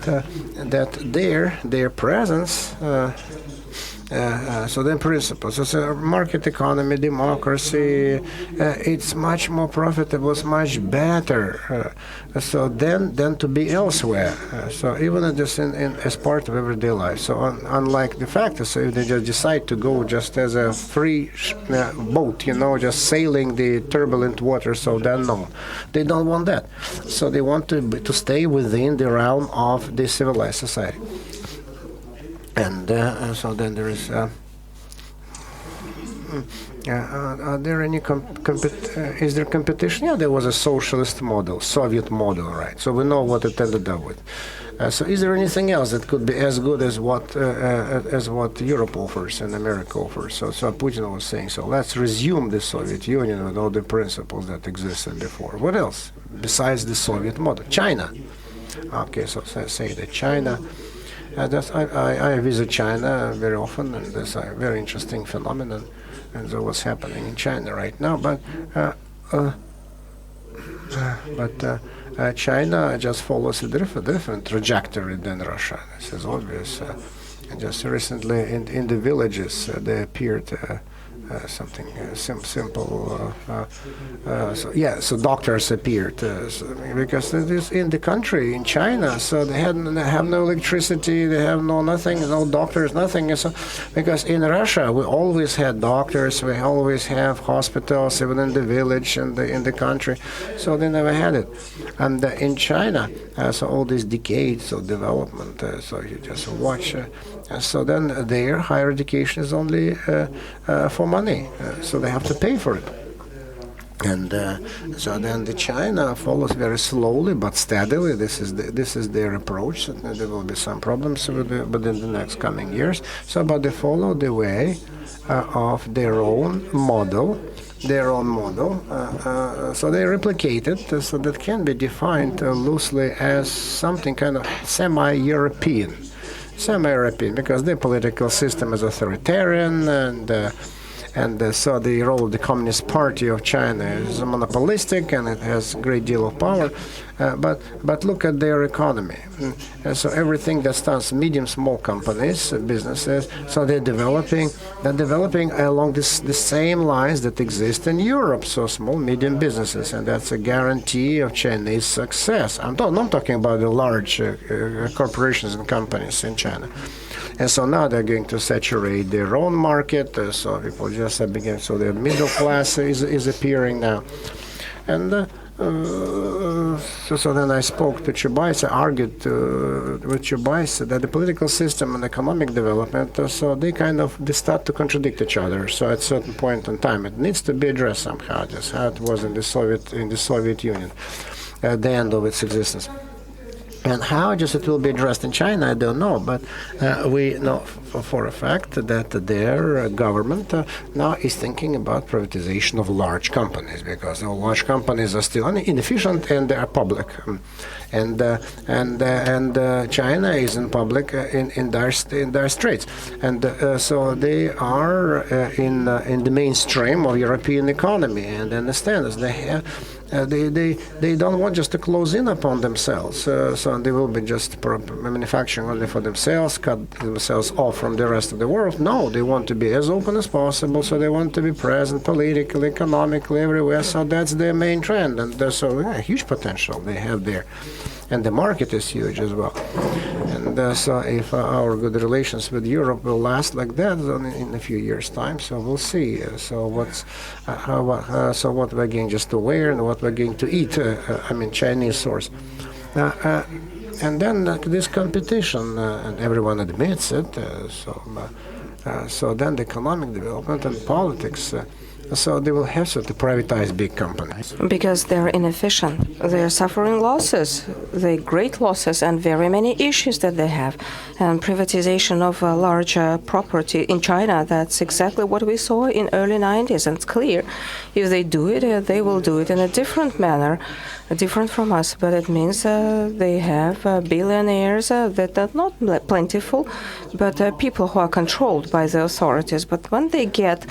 their presence. So the principles, it's a market economy, democracy, it's much more profitable, it's much better than to be elsewhere. So even just as part of everyday life. So unlike the fact, so if they just decide to go just as a free boat, just sailing the turbulent water, so then no, they don't want that. So they want to stay within the realm of the civilized society. And so then there is. Are there any is there competition? Yeah, there was a socialist model, Soviet model, right? So we know what it ended up with. So is there anything else that could be as good as what Europe offers and America offers? So Putin was saying, so let's resume the Soviet Union with all the principles that existed before. What else besides the Soviet model? China. Okay, so say that China. I visit China very often, and there's a very interesting phenomenon, and so what's happening in China right now. But China just follows a different trajectory than Russia. This is obvious. Just recently, in the villages, they appeared. Something simple. So doctors appeared because it is in the country, in China. So they have no electricity, they have nothing, no doctors, nothing. So because in Russia we always had doctors, we always have hospitals, even in the village and in the country. So they never had it. And in China, so all these decades of development. So you just watch. So then their higher education is only for money, so they have to pay for it. And so then the China follows very slowly but steadily. This is their approach. And there will be some problems within the next coming years. So, but they follow the way of their own model. So they replicate it. So that can be defined loosely as something kind of semi-European, because their political system is authoritarian and so the role of the Communist Party of China is monopolistic and it has a great deal of power. But look at their economy. So everything that starts medium, small companies, businesses, so they're developing along the same lines that exist in Europe. So small, medium businesses, and that's a guarantee of Chinese success. I'm not talking about the large corporations and companies in China. And so now they're going to saturate their own market. So people just begin. So the middle class is appearing now, and so then I spoke to Chubais. I argued with Chubais that the political system and economic development, so they start to contradict each other. So at a certain point in time, it needs to be addressed somehow, just how it was in the Soviet Union at the end of its existence. And how just it will be addressed in China, I don't know. But we know for a fact that their government now is thinking about privatization of large companies, because the large companies are still inefficient and they are public. And China is in public in dire straits, and so they are in the mainstream of European economy, and understand as they have. They don't want just to close in upon themselves, so they will be just manufacturing only for themselves, cut themselves off from the rest of the world. No, they want to be as open as possible, so they want to be present politically, economically, everywhere. So that's their main trend, and there's huge potential they have there. And the market is huge as well. And so if our good relations with Europe will last like that in a few years' time, so we'll see. So what we're going just to wear and what we're going to eat, Chinese source. And then this competition, and everyone admits it, so then the economic development and politics, so they will have to privatize big companies. Because they're inefficient. They're suffering losses, the great losses, and very many issues that they have. And privatization of large property in China, that's exactly what we saw in early 90s. And it's clear, if they do it, they will do it in a different manner, different from us. But it means they have billionaires that are not plentiful, but people who are controlled by the authorities. But when they get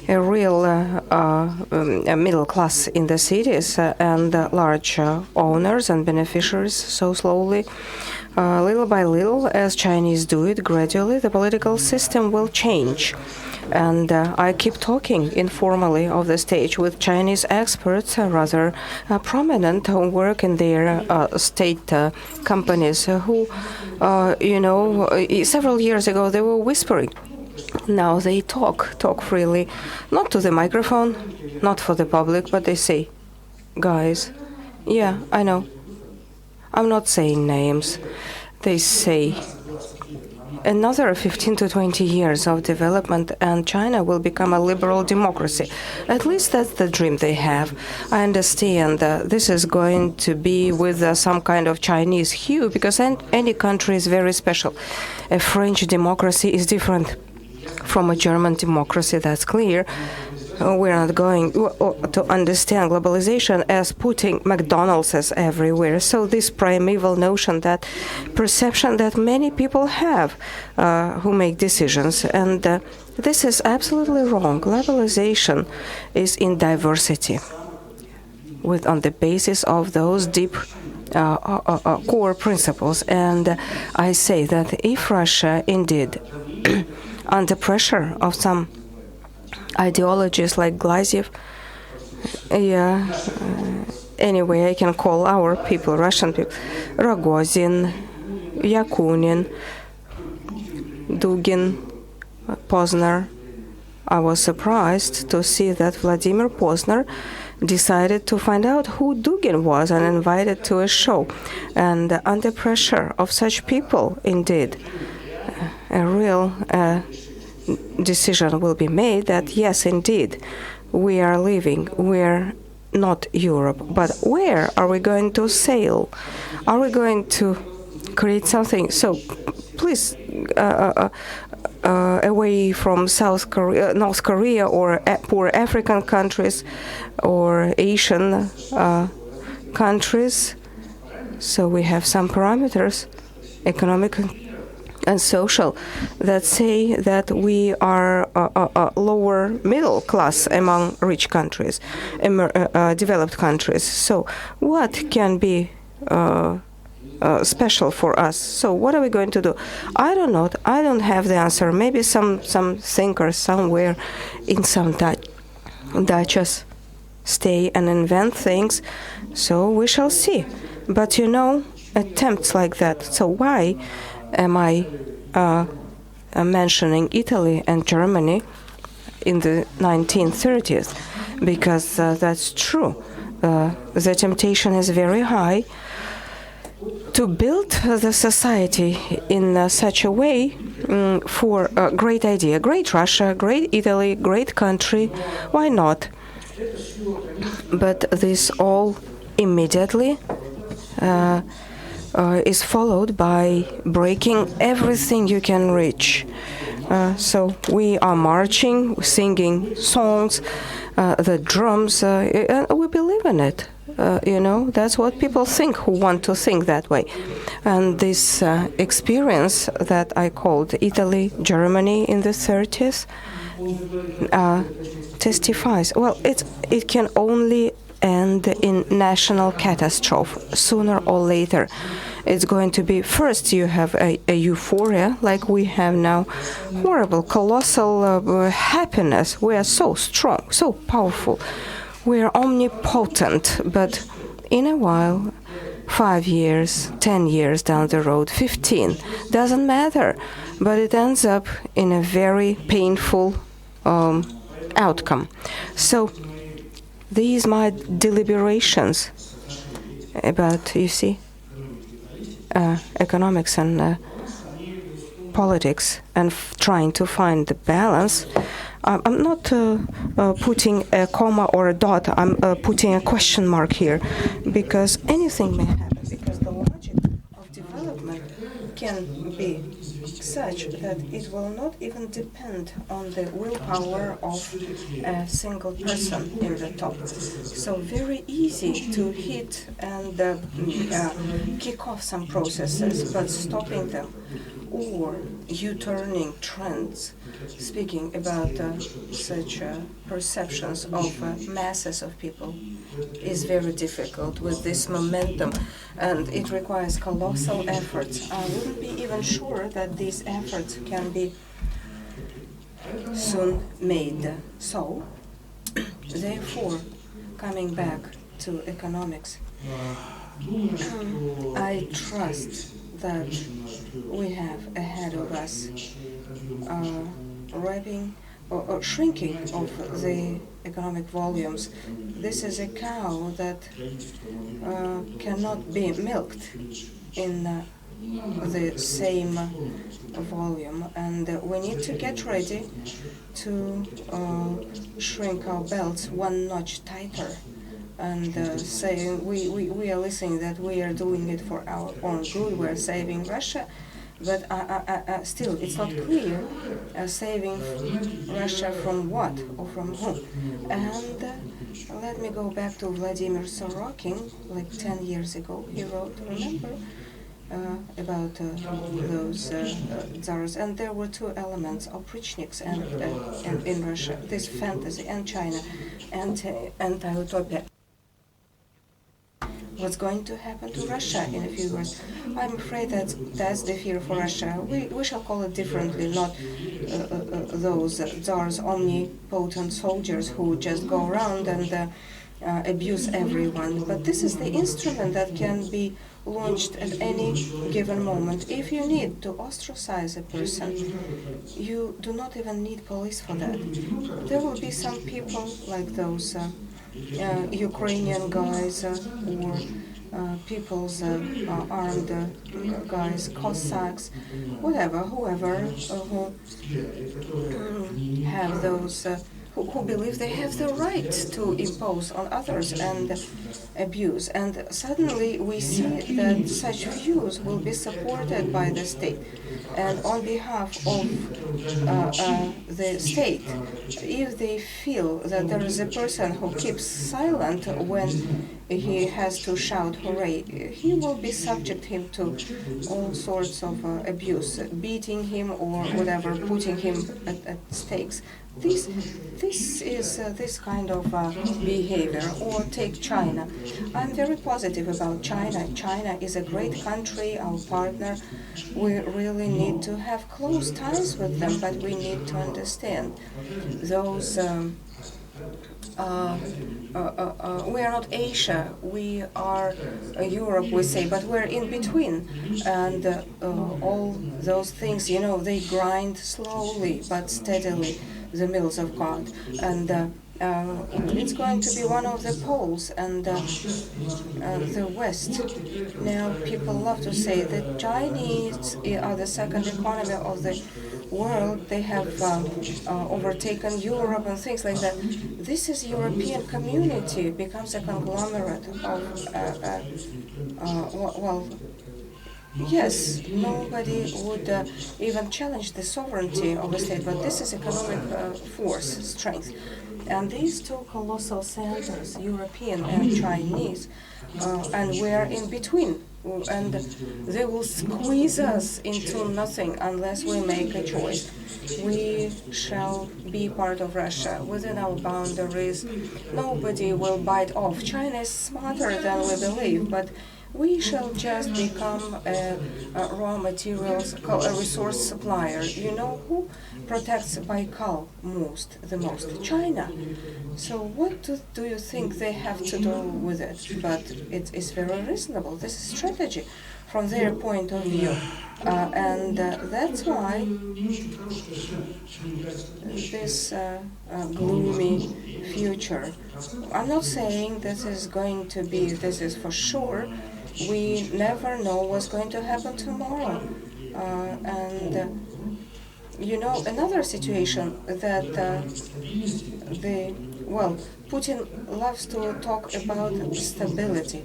a real a middle class in the cities and large owners and beneficiaries, so slowly, little by little, as Chinese do it gradually, the political system will change. And I keep talking informally of the stage with Chinese experts, rather prominent, who work in their state companies, who, several years ago they were whispering. Now they talk freely, not to the microphone, not for the public, but they say, guys, yeah, I know. I'm not saying names. They say, another 15 to 20 years of development and China will become a liberal democracy. At least that's the dream they have. I understand this is going to be with some kind of Chinese hue, because any country is very special. A French democracy is different from a German democracy, that's clear. We're not going to understand globalization as putting McDonald's everywhere. So this primeval notion, that perception that many people have who make decisions, and this is absolutely wrong. Globalization is in diversity, on the basis of those deep core principles. And I say that if Russia indeed under pressure of some ideologies like Glaziev, anyway, I can call our people, Russian people, Rogozin, Yakunin, Dugin, Posner. I was surprised to see that Vladimir Posner decided to find out who Dugin was and invited to a show. And under pressure of such people, indeed, a real decision will be made that, yes, indeed, we are living, we're not Europe. But where are we going to sail? Are we going to create something? So please, away from South Korea, North Korea, or poor African countries, or Asian countries. So we have some parameters, economic and social, that say that we are lower middle class among rich countries, developed countries. So what can be special for us? So what are we going to do? I don't know. I don't have the answer. Maybe some thinker somewhere in some Dutchess stay and invent things. So we shall see. But attempts like that. So why am I mentioning Italy and Germany in the 1930s? Because that's true. The temptation is very high to build the society in such a way for a great idea. Great Russia, great Italy, great country. Why not? But this all immediately is followed by breaking everything you can reach. So we are marching, singing songs, the drums, and we believe in it. That's what people think who want to think that way. And this experience that I called Italy, Germany in the 30s testifies. Well, it can only end in national catastrophe sooner or later. It's going to be, first you have a euphoria like we have now, horrible, colossal happiness. We are so strong, so powerful. We are omnipotent, but in a while, 5 years, 10 years down the road, 15, doesn't matter, but it ends up in a very painful outcome. So these my deliberations about, economics and politics and trying to find the balance. I'm not putting a comma or a dot. I'm putting a question mark here, because anything may happen, because the logic of development can be such that it will not even depend on the willpower of a single person in the top. So very easy to hit and kick off some processes, but stopping them or U-turning trends, speaking about such perceptions of masses of people, is very difficult with this momentum, and it requires colossal efforts. I wouldn't be even sure that these efforts can be soon made. So, therefore, coming back to economics, I trust that we have ahead of us wrapping or shrinking of the economic volumes. This is a cow that cannot be milked in the same volume, and we need to get ready to shrink our belts one notch tighter. And saying we are listening that we are doing it for our own good, we're saving Russia, but still it's not clear saving Russia from what or from whom. And let me go back to Vladimir Sorokin, like 10 years ago. He wrote, remember, about those tsars, and there were two elements, oprichniks and in Russia, this fantasy, and China, and utopia. What's going to happen to Russia in a few years? I'm afraid that's the fear for Russia. We shall call it differently, not those tsars, omnipotent soldiers who just go around and abuse everyone. But this is the instrument that can be launched at any given moment. If you need to ostracize a person, you do not even need police for that. There will be some people like those Ukrainian guys or people's armed guys, Cossacks, whatever, whoever who have those who believe they have the right to impose on others and abuse. And suddenly we see that such views will be supported by the state. And on behalf of the state, if they feel that there is a person who keeps silent when he has to shout hooray, he will be subject him to all sorts of abuse, beating him or whatever, putting him at stakes. This is this kind of behavior. Or take China. I'm very positive about China. China is a great country, our partner. We really need to have close ties with them, but we need to understand those. We are not Asia, we are Europe, we say, but we're in between. And all those things, they grind slowly but steadily, the mills of God. And it's going to be one of the poles, and the West. Now, people love to say that Chinese are the second economy of the world. They have overtaken Europe and things like that. This is European community becomes a conglomerate of yes, nobody would even challenge the sovereignty of a state, but this is economic force, strength. And these two colossal centers, European and Chinese, and we're in between. And they will squeeze us into nothing unless we make a choice. We shall be part of Russia within our boundaries. Nobody will bite off. China is smarter than we believe, but we shall just become a raw materials, a resource supplier. You know who protects Baikal the most? China. So what do you think they have to do with it? But it's very reasonable. This is strategy from their point of view. And that's why this gloomy future. I'm not saying this is for sure. We never know what's going to happen tomorrow. Another situation that Putin loves to talk about stability.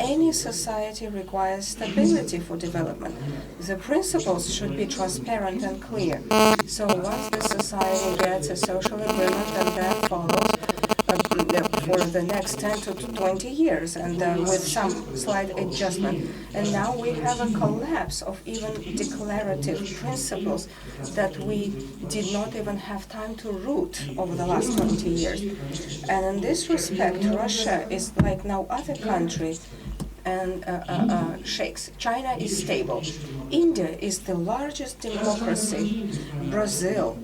Any society requires stability for development. The principles should be transparent and clear. So once the society gets a social agreement, and that follows for the next 10 to 20 years, and with some slight adjustment. And now we have a collapse of even declarative principles that we did not even have time to root over the last 20 years. And in this respect, Russia is like no other country and shakes. China is stable. India is the largest democracy. Brazil,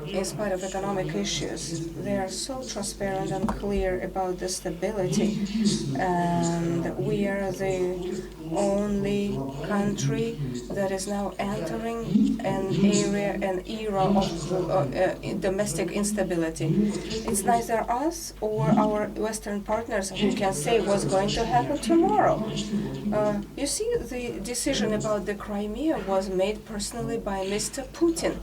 in spite of economic issues, they are so transparent and clear about the stability. And we are the only country that is now entering an era of domestic instability. It's neither us or our Western partners who can say what's going to happen tomorrow. You see, the decision about the Crimea was made personally by Mr. Putin.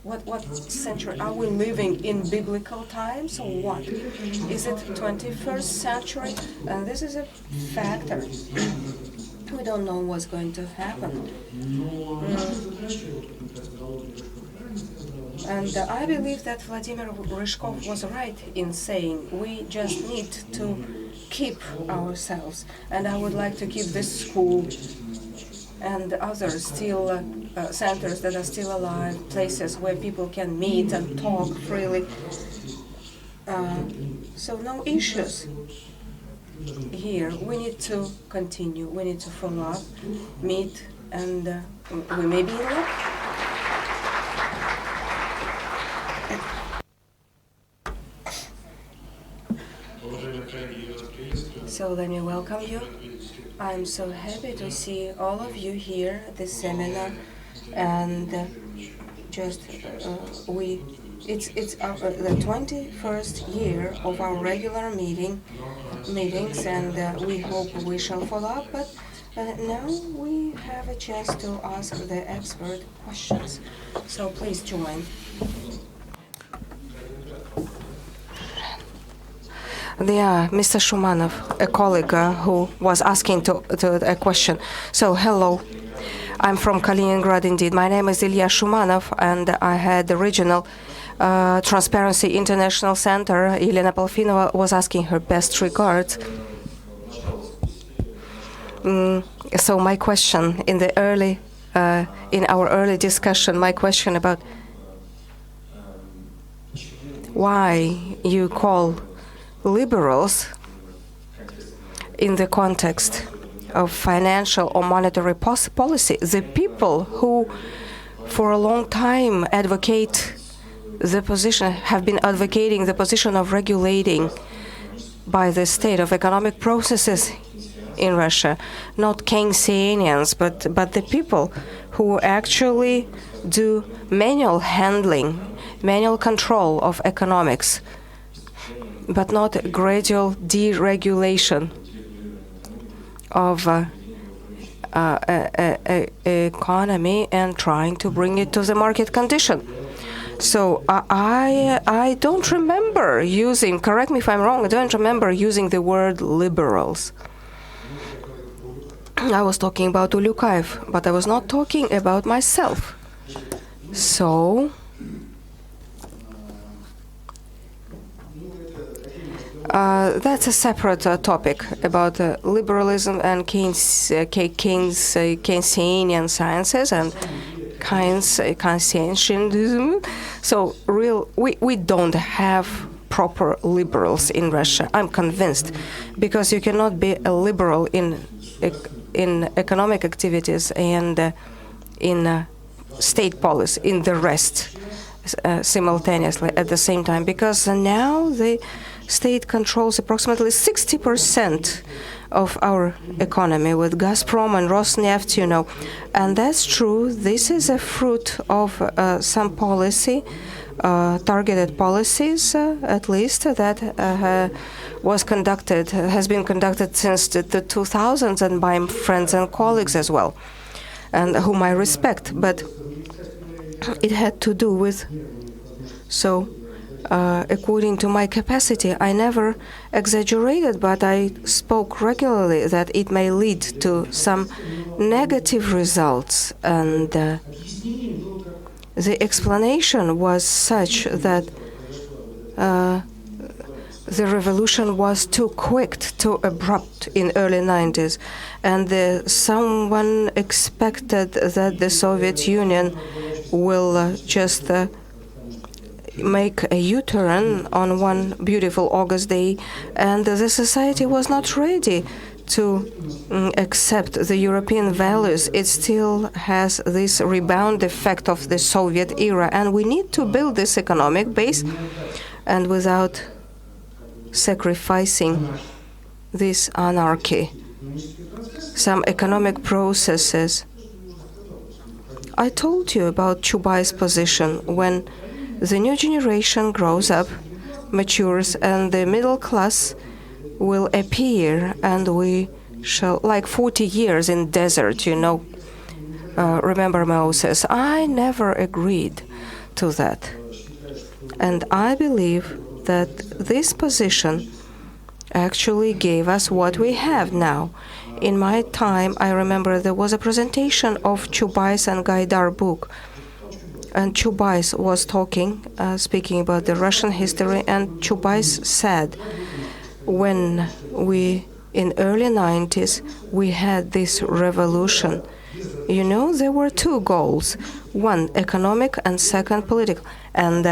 What century? Are we living in biblical times or what? Is it 21st century? And this is a factor. We don't know what's going to happen. And I believe that Vladimir Ryzhkov was right in saying we just need to keep ourselves. And I would like to keep this school and others still centers that are still alive, places where people can meet and talk freely. So no issues here. We need to continue. We need to follow up, meet, and we may be in luck. So let me welcome you. I'm so happy to see all of you here at this seminar, and it's the 21st year of our regular meetings, and we hope we shall follow up. But now we have a chance to ask the expert questions. So please join. Yeah, Mr. Shumanov, a colleague who was asking to a question. So, hello. I'm from Kaliningrad, indeed. My name is Ilya Shumanov, and I had the regional Transparency International Center. Elena Polfinova was asking her best regards. So my question in our early discussion, my question about why you call liberals in the context of financial or monetary policy the people who for a long time have been advocating the position of regulating by the state of economic processes in Russia, not Keynesians, but the people who actually do manual handling, manual control of economics, but not gradual deregulation of economy and trying to bring it to the market condition. So I don't remember using, correct me if I'm wrong, I don't remember using the word liberals. I was talking about Ulyukayev, but I was not talking about myself. So that's a separate topic about liberalism and Keynesian sciences and Keynesianism. So we don't have proper liberals in Russia. I'm convinced, because you cannot be a liberal in economic activities and in state policy, in the rest, simultaneously at the same time, because now the state controls approximately 60% of our economy with Gazprom and Rosneft, and that's true. This is a fruit of some policy, targeted policies, at least, that has been conducted since the 2000s, and by friends and colleagues as well, and whom I respect. But it had to do with, according to my capacity, I never exaggerated, but I spoke regularly that it may lead to some negative results. And the explanation was such that the revolution was too quick, too abrupt in early 90s, and someone expected that the Soviet Union will just make a U-turn on one beautiful August day, and the society was not ready to accept the European values. It still has this rebound effect of the Soviet era, and we need to build this economic base, and without sacrificing this anarchy, some economic processes. I told you about Chubai's position. When the new generation grows up, matures, and the middle class will appear, and we shall, like 40 years in desert, remember Moses. I never agreed to that. And I believe that this position actually gave us what we have now. In my time, I remember there was a presentation of Chubais and Gaidar book. And Chubais was speaking about the Russian history, and Chubais said, when in early 90s, we had this revolution. There were two goals, one economic and second political. And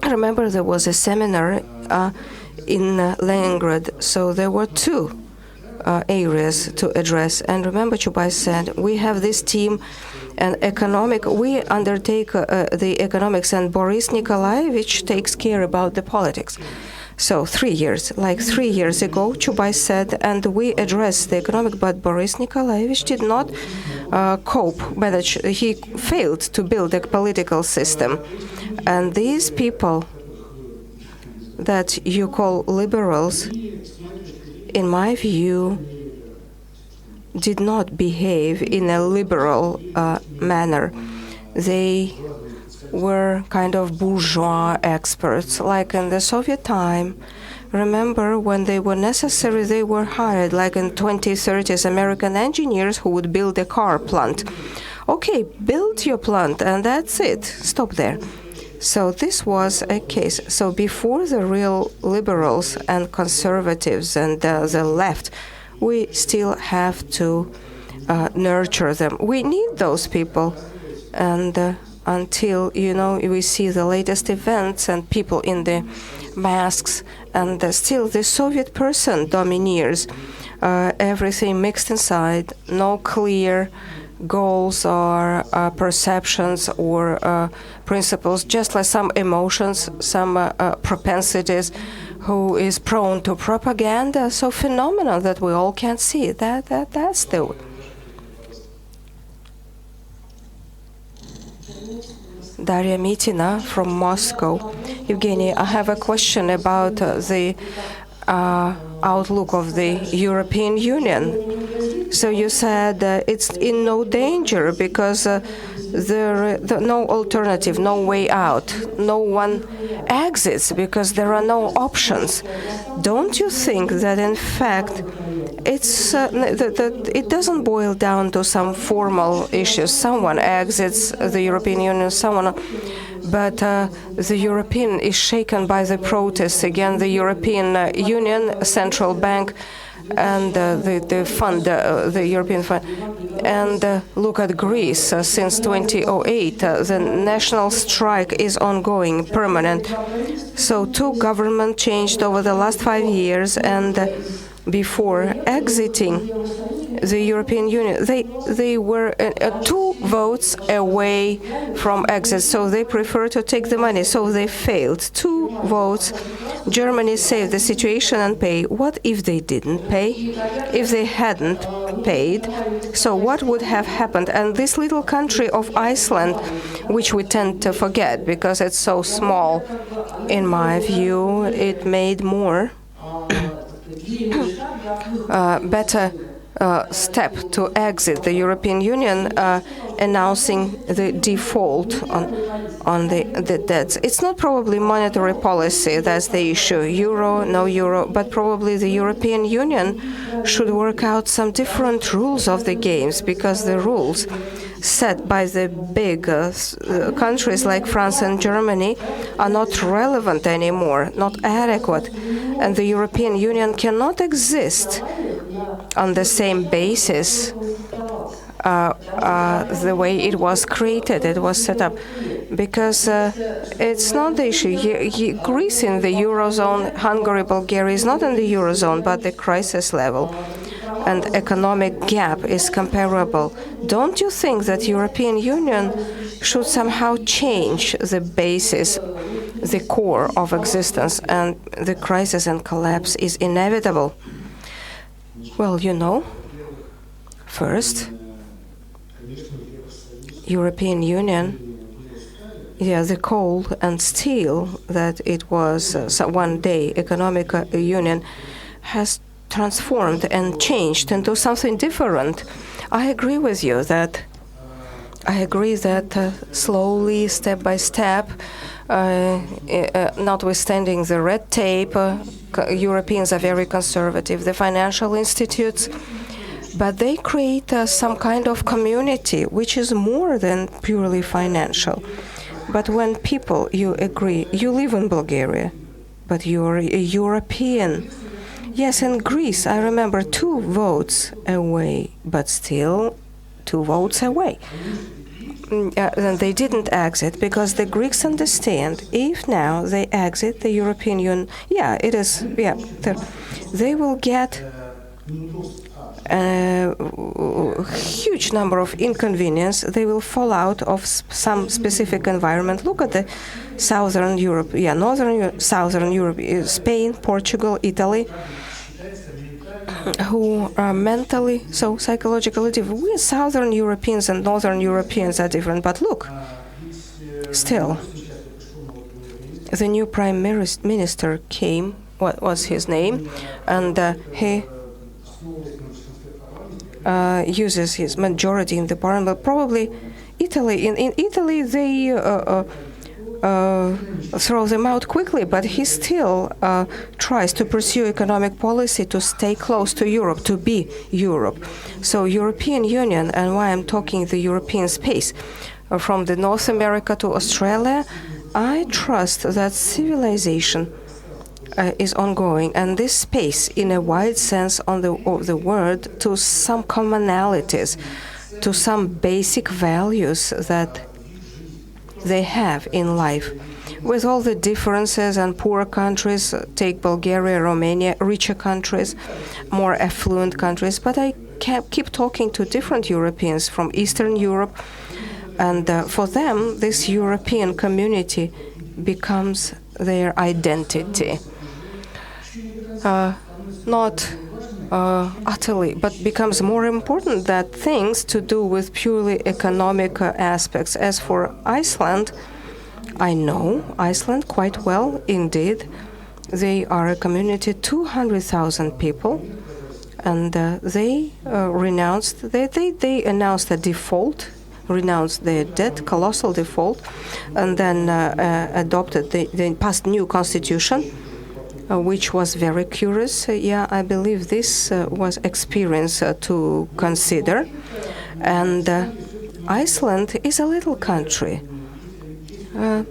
I remember there was a seminar in Leningrad, so there were two areas to address. And remember, Chubais said, we have this team, and we undertake the economics, and Boris Nikolaevich takes care about the politics. So 3 years ago, Chubais said, and we addressed the economic, but Boris Nikolaevich did not manage. He failed to build a political system. And these people that you call liberals, in my view, did not behave in a liberal manner. They were kind of bourgeois experts, like in the Soviet time. Remember, when they were necessary, they were hired, like in 2030s, American engineers who would build a car plant. Okay, build your plant, and that's it. Stop there. So this was a case. So before the real liberals and conservatives and the left, we still have to nurture them. We need those people. And until, we see the latest events and people in the masks, and still the Soviet person domineers. Everything mixed inside, no clear goals or perceptions or principles, just like some emotions, some propensities, who is prone to propaganda. So phenomenon that we all can see. That's the. Daria Mitina from Moscow. Evgeny, I have a question about the outlook of the European Union. So you said it's in no danger because there no alternative, no way out, no one exits because there are no options. Don't you think that in fact it's it doesn't boil down to some formal issues? Someone exits the European Union, someone. But the European is shaken by the protests against the European Union, Central Bank, and the fund, the European fund. And look at Greece. Since 2008, the national strike is ongoing, permanent. So two governments changed over the last 5 years, and before exiting the European Union, they were 2 votes away from exit, so they prefer to take the money. So they failed. 2 votes. Germany saved the situation and pay. What if they didn't pay? If they hadn't paid, so what would have happened? And this little country of Iceland, which we tend to forget because it's so small, in my view, it made more better step to exit the European Union, announcing the default on the debts. It's not probably monetary policy that's the issue, euro, no euro, but probably the European Union should work out some different rules of the games, because the rules set by the big countries like France and Germany are not relevant anymore, not adequate. And the European Union cannot exist on the same basis the way it was created, it was set up, because it's not the issue. Greece in the Eurozone, Hungary, Bulgaria is not in the Eurozone, but the crisis level and economic gap is comparable. Don't you think that European Union should somehow change the basis, the core of existence, and the crisis and collapse is inevitable? Well, first, European Union, the coal and steel that it was one day economic union has transformed and changed into something different. I agree with you that slowly, step by step, notwithstanding the red tape, Europeans are very conservative, the financial institutes, but they create some kind of community which is more than purely financial. But when people, you agree, you live in Bulgaria, but you're a European. Yes, in Greece, I remember 2 votes away, but still 2 votes away. And they didn't exit because the Greeks understand if now they exit the European Union, they will get a huge number of inconvenience. They will fall out of some specific environment. Look at the Southern Europe, Northern Europe, Southern Europe, Spain, Portugal, Italy, who are mentally, so psychologically different. We Southern Europeans and Northern Europeans are different, but look, still, the new Prime Minister came, what was his name, and he uses his majority in the parliament. Probably Italy. In Italy, they throw them out quickly, but he still tries to pursue economic policy to stay close to Europe, to be Europe. So European Union, and why I'm talking the European space, from the North America to Australia, I trust that civilization is ongoing, and this space, in a wide sense of the word, to some commonalities, to some basic values that they have in life. With all the differences and poor countries, take Bulgaria, Romania, richer countries, more affluent countries, but I keep talking to different Europeans from Eastern Europe, and for them, this European community becomes their identity. Not utterly, but becomes more important than things to do with purely economic aspects. As for Iceland, I know Iceland quite well indeed. They are a community, 200,000 people, and they announced a default, renounced their debt, colossal default, and then adopted the passed new constitution, which was very curious. I believe this was experience to consider. And Iceland is a little country. There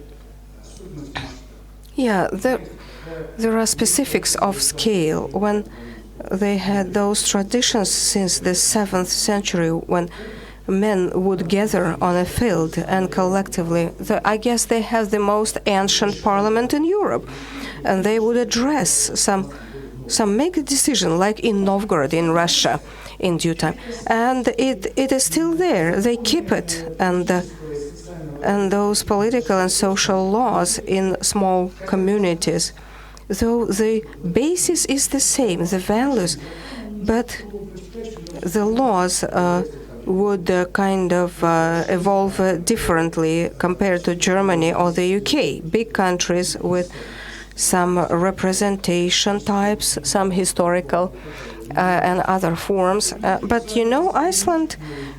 are specifics of scale. When they had those traditions since the 7th century, when men would gather on a field and collectively, I guess they have the most ancient parliament in Europe. And they would address make a decision, like in Novgorod in Russia, in due time, and it is still there. They keep it, and those political and social laws in small communities, though the basis is the same, the values, but the laws would evolve differently compared to Germany or the UK, big countries with some representation types, some historical and other forms. But Iceland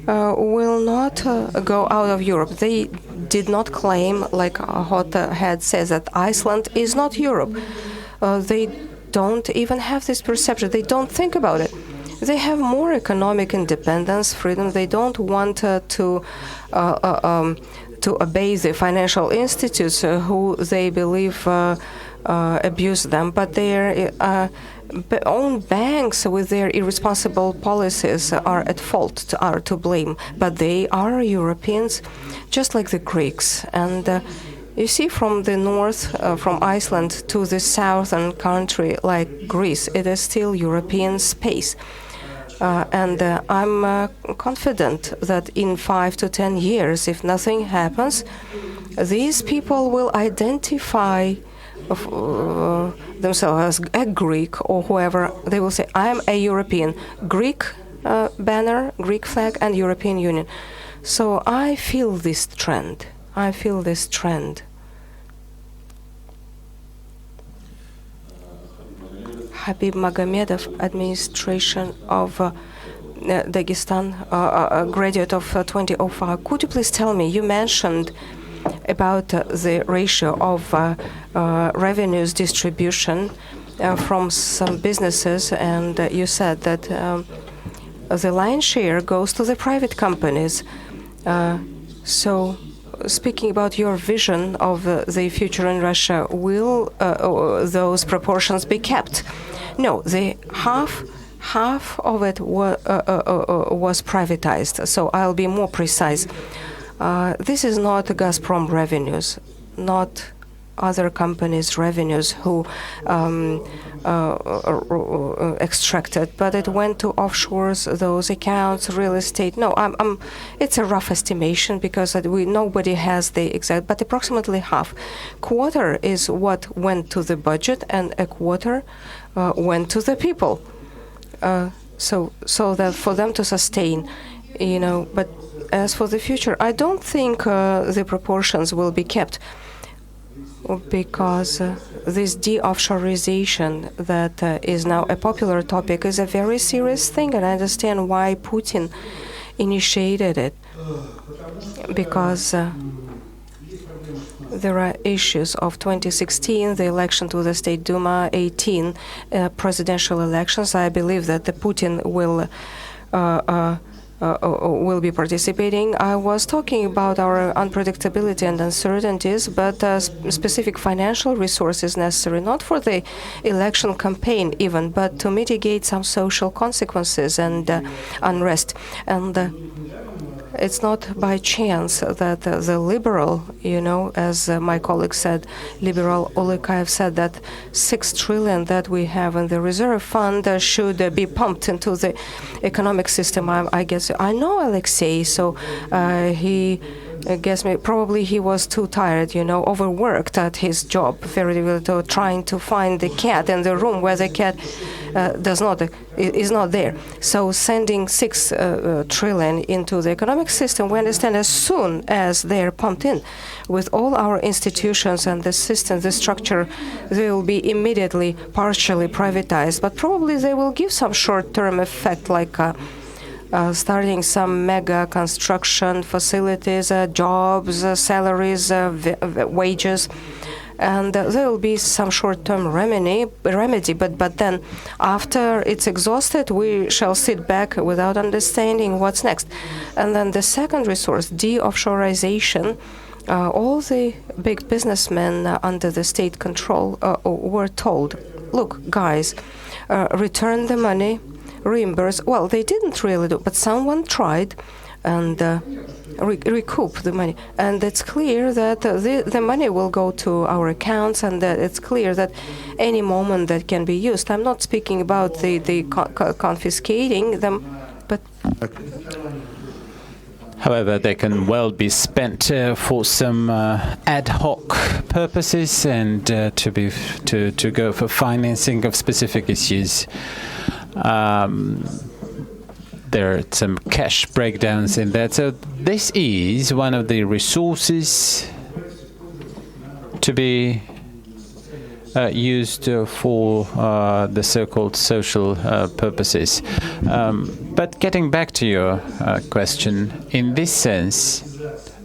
will not go out of Europe. They did not claim, like Hota had said, that Iceland is not Europe. They don't even have this perception. They don't think about it. They have more economic independence, freedom. They don't want to obey the financial institutes who they believe abuse them, but their own banks with their irresponsible policies are at fault, are to blame. But they are Europeans, just like the Greeks. And you see, from the north, from Iceland to the southern country like Greece, it is still European space. And I'm confident that in 5 to 10 years, if nothing happens, these people will identify themselves as a Greek or whoever. They will say, I'm a European. Greek banner, Greek flag, and European Union. So I feel this trend. Habib Magomedov, administration of Dagestan, a graduate of 2005. Could you please tell me, you mentioned about the ratio of revenues distribution from some businesses, and you said that the lion's share goes to the private companies. So, speaking about your vision of the future in Russia, will those proportions be kept? No, the half of it was privatized. So I'll be more precise. This is not Gazprom revenues, not other companies' revenues who extracted, but it went to offshores, those accounts, real estate. No, it's a rough estimation because nobody has the exact, but approximately half. Quarter is what went to the budget, and a quarter went to the people. So that for them to sustain, but as for the future, I don't think the proportions will be kept, because this de-offshorization that is now a popular topic is a very serious thing, and I understand why Putin initiated it. because there are issues of 2016, the election to the State Duma, 18 presidential elections. I believe that the Putin will be participating. I was talking about our unpredictability and uncertainties, but specific financial resources necessary, not for the election campaign even, but to mitigate some social consequences and unrest. And it's not by chance that the liberal, as my colleague said, liberal Olekayev said that 6 trillion that we have in the reserve fund should be pumped into the economic system. I guess I know Alexei, so he guess probably he was too tired, overworked at his job, trying to find the cat in the room where the cat is not there. So sending 6 trillion into the economic system, we understand as soon as they're pumped in with all our institutions and the system, the structure, they will be immediately partially privatized. But probably they will give some short-term effect, like starting some mega construction facilities, jobs, salaries, wages. And there will be some short-term remedy, but then after it's exhausted, we shall sit back without understanding what's next. And then the second resource, de-offshorization, all the big businessmen under the state control were told, look, guys, return the money, reimburse. Well, they didn't really do, but someone tried and recoup the money. And it's clear that the money will go to our accounts, and it's clear that any moment that can be used. I'm not speaking about the confiscating them, but... However, they can well be spent for some ad hoc purposes and to go for financing of specific issues. There are some cash breakdowns in that. So this is one of the resources to be used for the so-called social purposes. But getting back to your question, in this sense,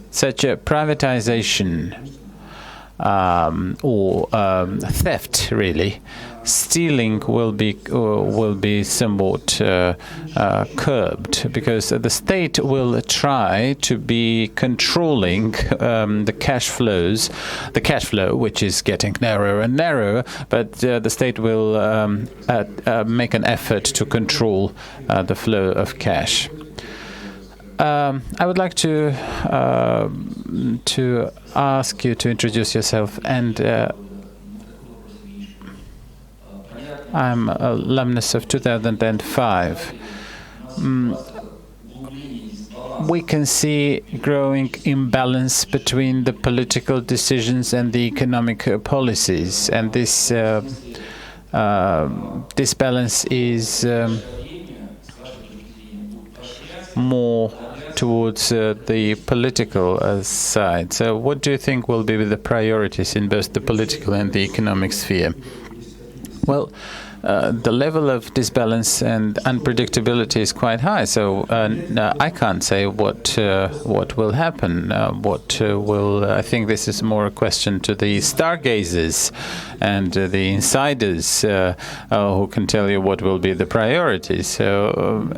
such a privatization or theft, really, stealing will be somewhat curbed, because the state will try to be controlling the cash flow, which is getting narrower and narrower, but the state will make an effort to control the flow of cash. I would like to ask you to introduce yourself, and I'm an alumnus of 2005. We can see growing imbalance between the political decisions and the economic policies, and this balance is more towards the political side. So what do you think will be the priorities in both the political and the economic sphere? Well, the level of disbalance and unpredictability is quite high, so I can't say what will happen. I think this is more a question to the stargazers and the insiders who can tell you what will be the priorities. So.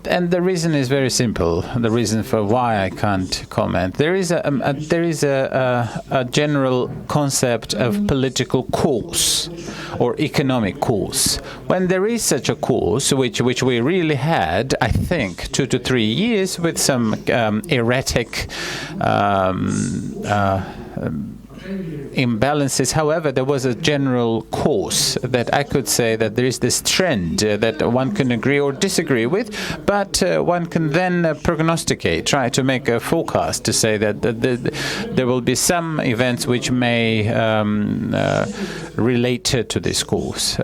And the reason is very simple. The reason for why I can't comment. There is a general concept of political course or economic course. When there is such a course, which we really had, I think, 2 to 3 years with some erratic imbalances. However, there was a general course that I could say that there is this trend that one can agree or disagree with, but one can then prognosticate, try to make a forecast to say that there will be some events which may relate to this course.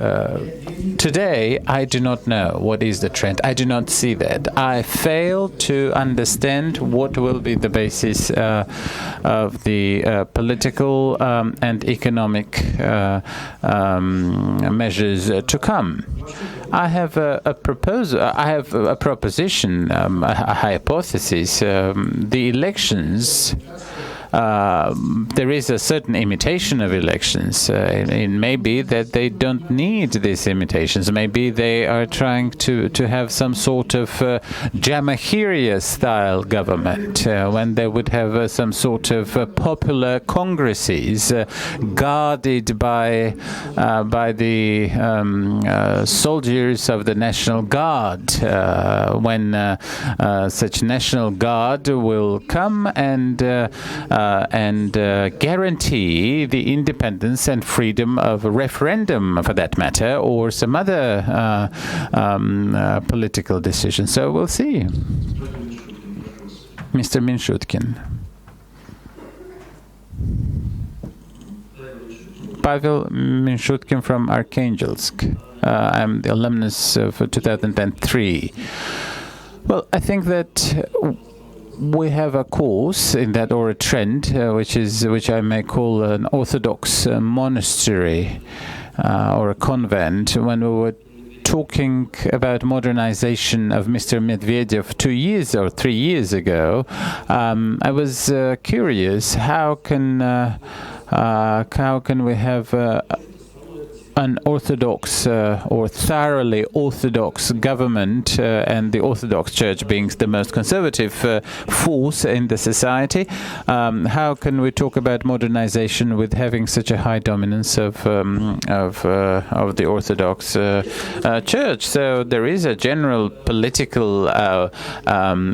Today, I do not know what is the trend. I do not see that. I fail to understand what will be the basis of the political and economic measures to come. I have a proposal. I have a proposition, a hypothesis. The elections. There is a certain imitation of elections. It may be that they don't need these imitations. Maybe they are trying to have some sort of Jamahiriya-style government, when they would have some sort of popular congresses guarded by the soldiers of the National Guard. When such National Guard will come and guarantee the independence and freedom of a referendum, for that matter, or some other political decision. So we'll see. Mr. Minshutkin. Pavel Minshutkin from Archangelsk. I'm the alumnus of 2003. Well, I think that we have a course in that, or a trend, which I may call an Orthodox monastery or a convent. When we were talking about modernization of Mr. Medvedev 2 years or 3 years ago, I was curious, how can we have an Orthodox or thoroughly Orthodox government, and the Orthodox Church being the most conservative force in the society? How can we talk about modernization with having such a high dominance of the Orthodox Church? So there is a general political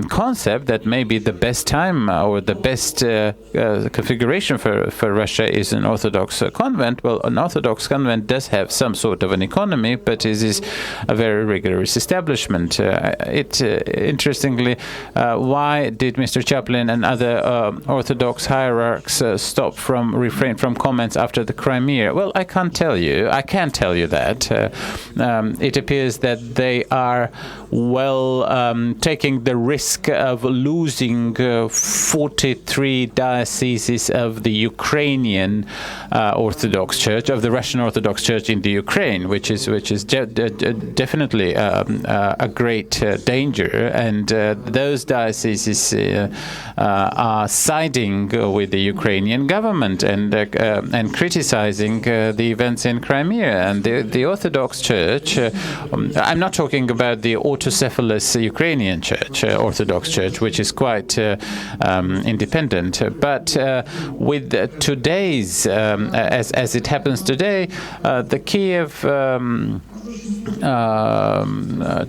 concept that maybe the best time or the best configuration for Russia is an Orthodox convent. Well, an Orthodox convent does have some sort of an economy, but it is a very rigorous establishment. Interestingly, why did Mr. Chaplin and other Orthodox hierarchs refrain from comments after the Crimea? Well, I can't tell you. I can't tell you that. It appears that they are taking the risk of losing 43 dioceses of the Ukrainian Orthodox Church, of the Russian Orthodox Church in the Ukraine, which is definitely a great danger, and those dioceses are siding with the Ukrainian government and criticizing the events in Crimea. And the Orthodox Church, I'm not talking about the autocephalous Ukrainian Church, Orthodox Church, which is quite independent, but with today's, as it happens today, the Kiev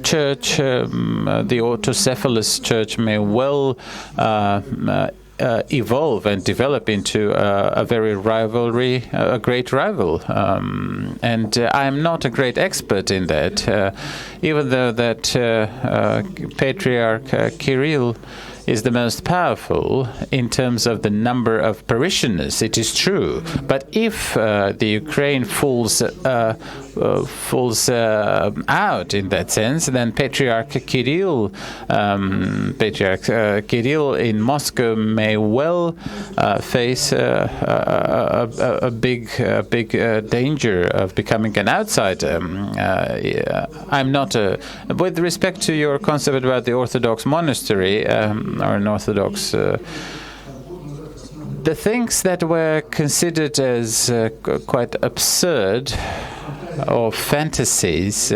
church, the autocephalous church, may well evolve and develop into a great rival. And I'm not a great expert in that, even though that Patriarch Kirill is the most powerful in terms of the number of parishioners. It is true, but if the Ukraine falls out in that sense, then Patriarch Kirill in Moscow may well face a big danger of becoming an outsider. I'm not with respect to your concept about the Orthodox monastery or an Orthodox. The things that were considered as quite absurd or fantasies,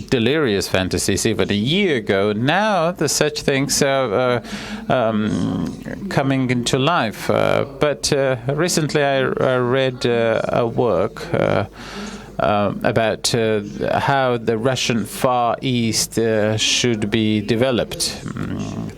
delirious fantasies even a year ago, now such things are coming into life. But recently I read a work about how the Russian Far East should be developed.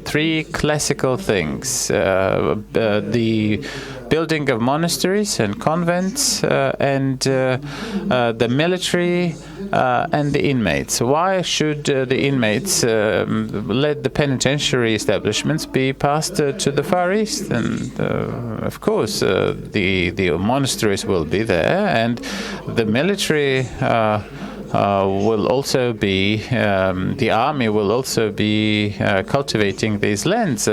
Three classical things: the building of monasteries and convents, and the military and the inmates. Why should the inmates let the penitentiary establishments be passed to the Far East? And of course, the monasteries will be there, and the military will also be the army will also be cultivating these lands.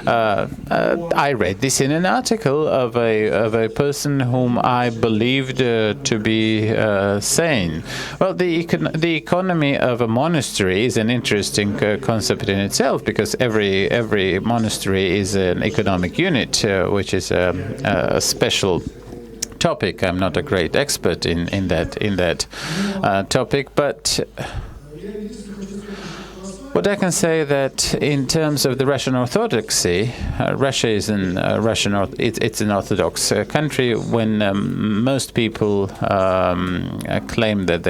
I read this in an article of a person whom I believed to be sane. Well, the economy of a monastery is an interesting concept in itself, because every monastery is an economic unit, which is a special topic. I'm not a great expert in that topic, but what I can say that in terms of the Russian Orthodoxy, Russia is it's an Orthodox country. When most people claim that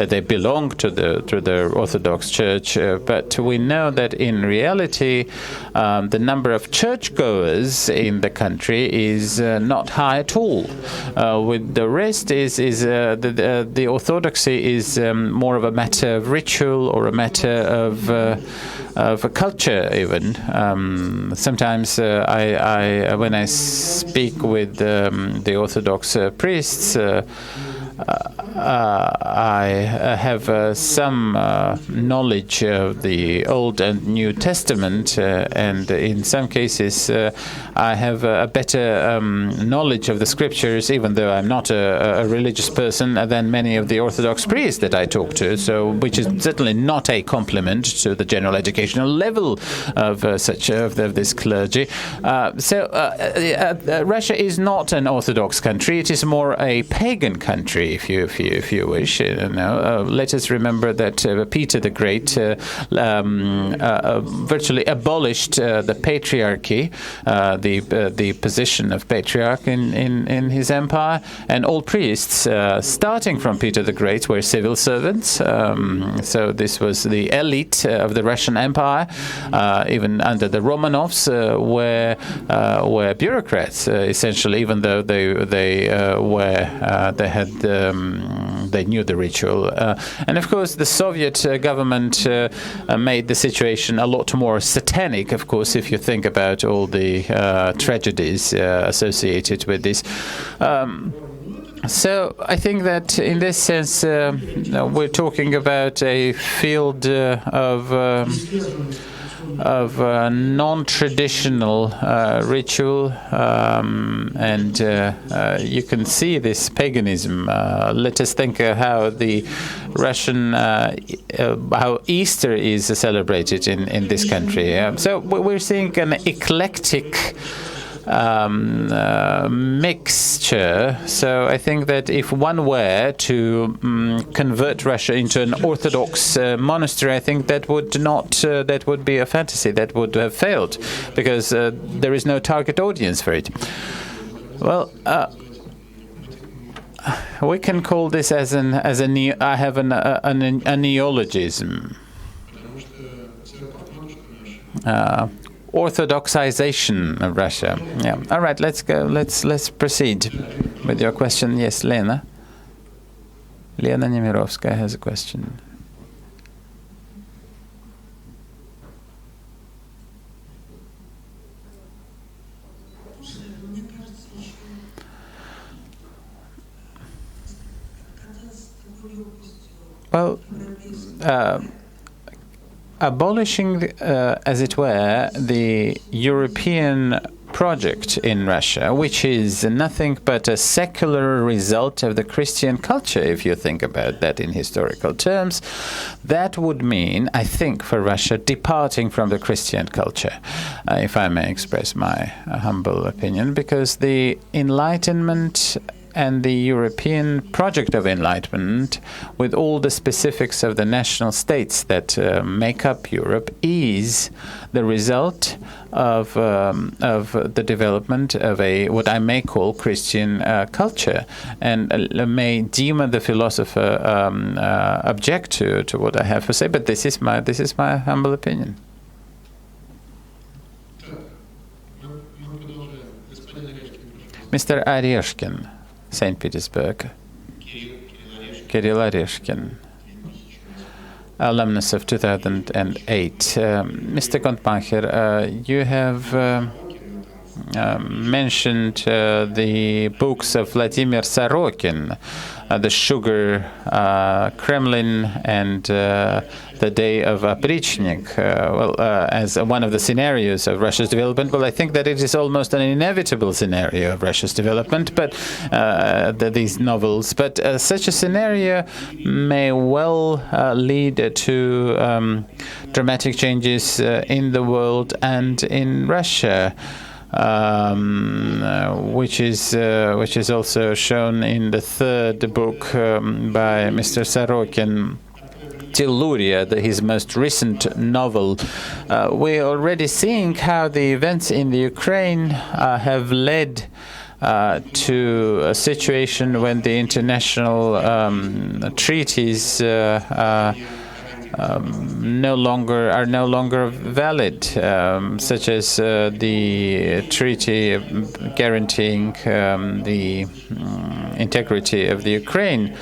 they belong to the Orthodox Church, but we know that in reality the number of churchgoers in the country is not high at all. With the rest is the Orthodoxy is more of a matter of ritual or a matter of a culture even. Sometimes when I speak with the Orthodox priests, I have some knowledge of the Old and New Testament, and in some cases I have a better knowledge of the Scriptures, even though I'm not a religious person, than many of the Orthodox priests that I talk to. So, which is certainly not a compliment to the general educational level of this clergy. Russia is not an Orthodox country; it is more a pagan country, if you wish. Let us remember that Peter the Great virtually abolished the patriarchy, the position of patriarch in his empire, and all priests, starting from Peter the Great, were civil servants. So this was the elite of the Russian Empire. Even under the Romanovs, were bureaucrats, essentially, even though they knew the ritual. And of course, the Soviet government made the situation a lot more satanic, of course, if you think about all the tragedies associated with this. So I think that in this sense, we're talking about a field of non-traditional ritual, and you can see this paganism. Let us think how the Russian, how Easter is celebrated in this country. So we're seeing an eclectic mixture. So I think that if one were to convert Russia into an Orthodox monastery, I think that would be a fantasy. That would have failed, because there is no target audience for it. Well, we can call this as a neologism. Orthodoxization of Russia. Yeah. All right. Let's go. Let's proceed with your question. Yes, Lena. Lena Nemirovskaya has a question. Well, abolishing, as it were, the European project in Russia, which is nothing but a secular result of the Christian culture, if you think about that in historical terms, that would mean, I think, for Russia, departing from the Christian culture, if I may express my humble opinion, because the Enlightenment and the European project of enlightenment, with all the specifics of the national states that make up Europe, is the result of the development of what I may call Christian culture. And may Dima, the philosopher, object to what I have to say, but this is my humble opinion. Mr. Areshkin, St. Petersburg. Kirill Areshkin, alumnus of 2008. Mr. Gontmakher, you have mentioned the books of Vladimir Sorokin, The Sugar Kremlin and The Day of Oprichnik, as one of the scenarios of Russia's development. Well, I think that it is almost an inevitable scenario of Russia's development, but these novels. But such a scenario may well lead to dramatic changes in the world and in Russia. Which is also shown in the third book by Mr. Sorokin, Telluria, his most recent novel. We're already seeing how the events in the Ukraine have led to a situation when the international treaties are no longer valid, such as the treaty guaranteeing the integrity of the Ukraine.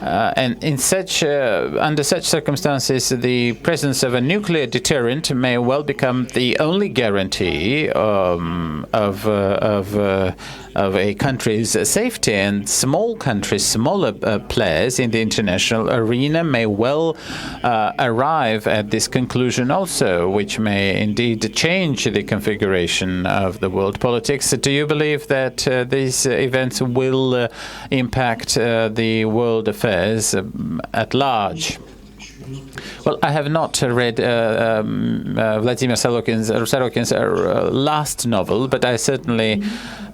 And under such circumstances, the presence of a nuclear deterrent may well become the only guarantee of a country's safety. And small countries, smaller players in the international arena may well arrive at this conclusion also, which may indeed change the configuration of the world politics. Do you believe that these events will impact the world affairs at large? Well, I have not read Vladimir Sorokin's last novel, but I certainly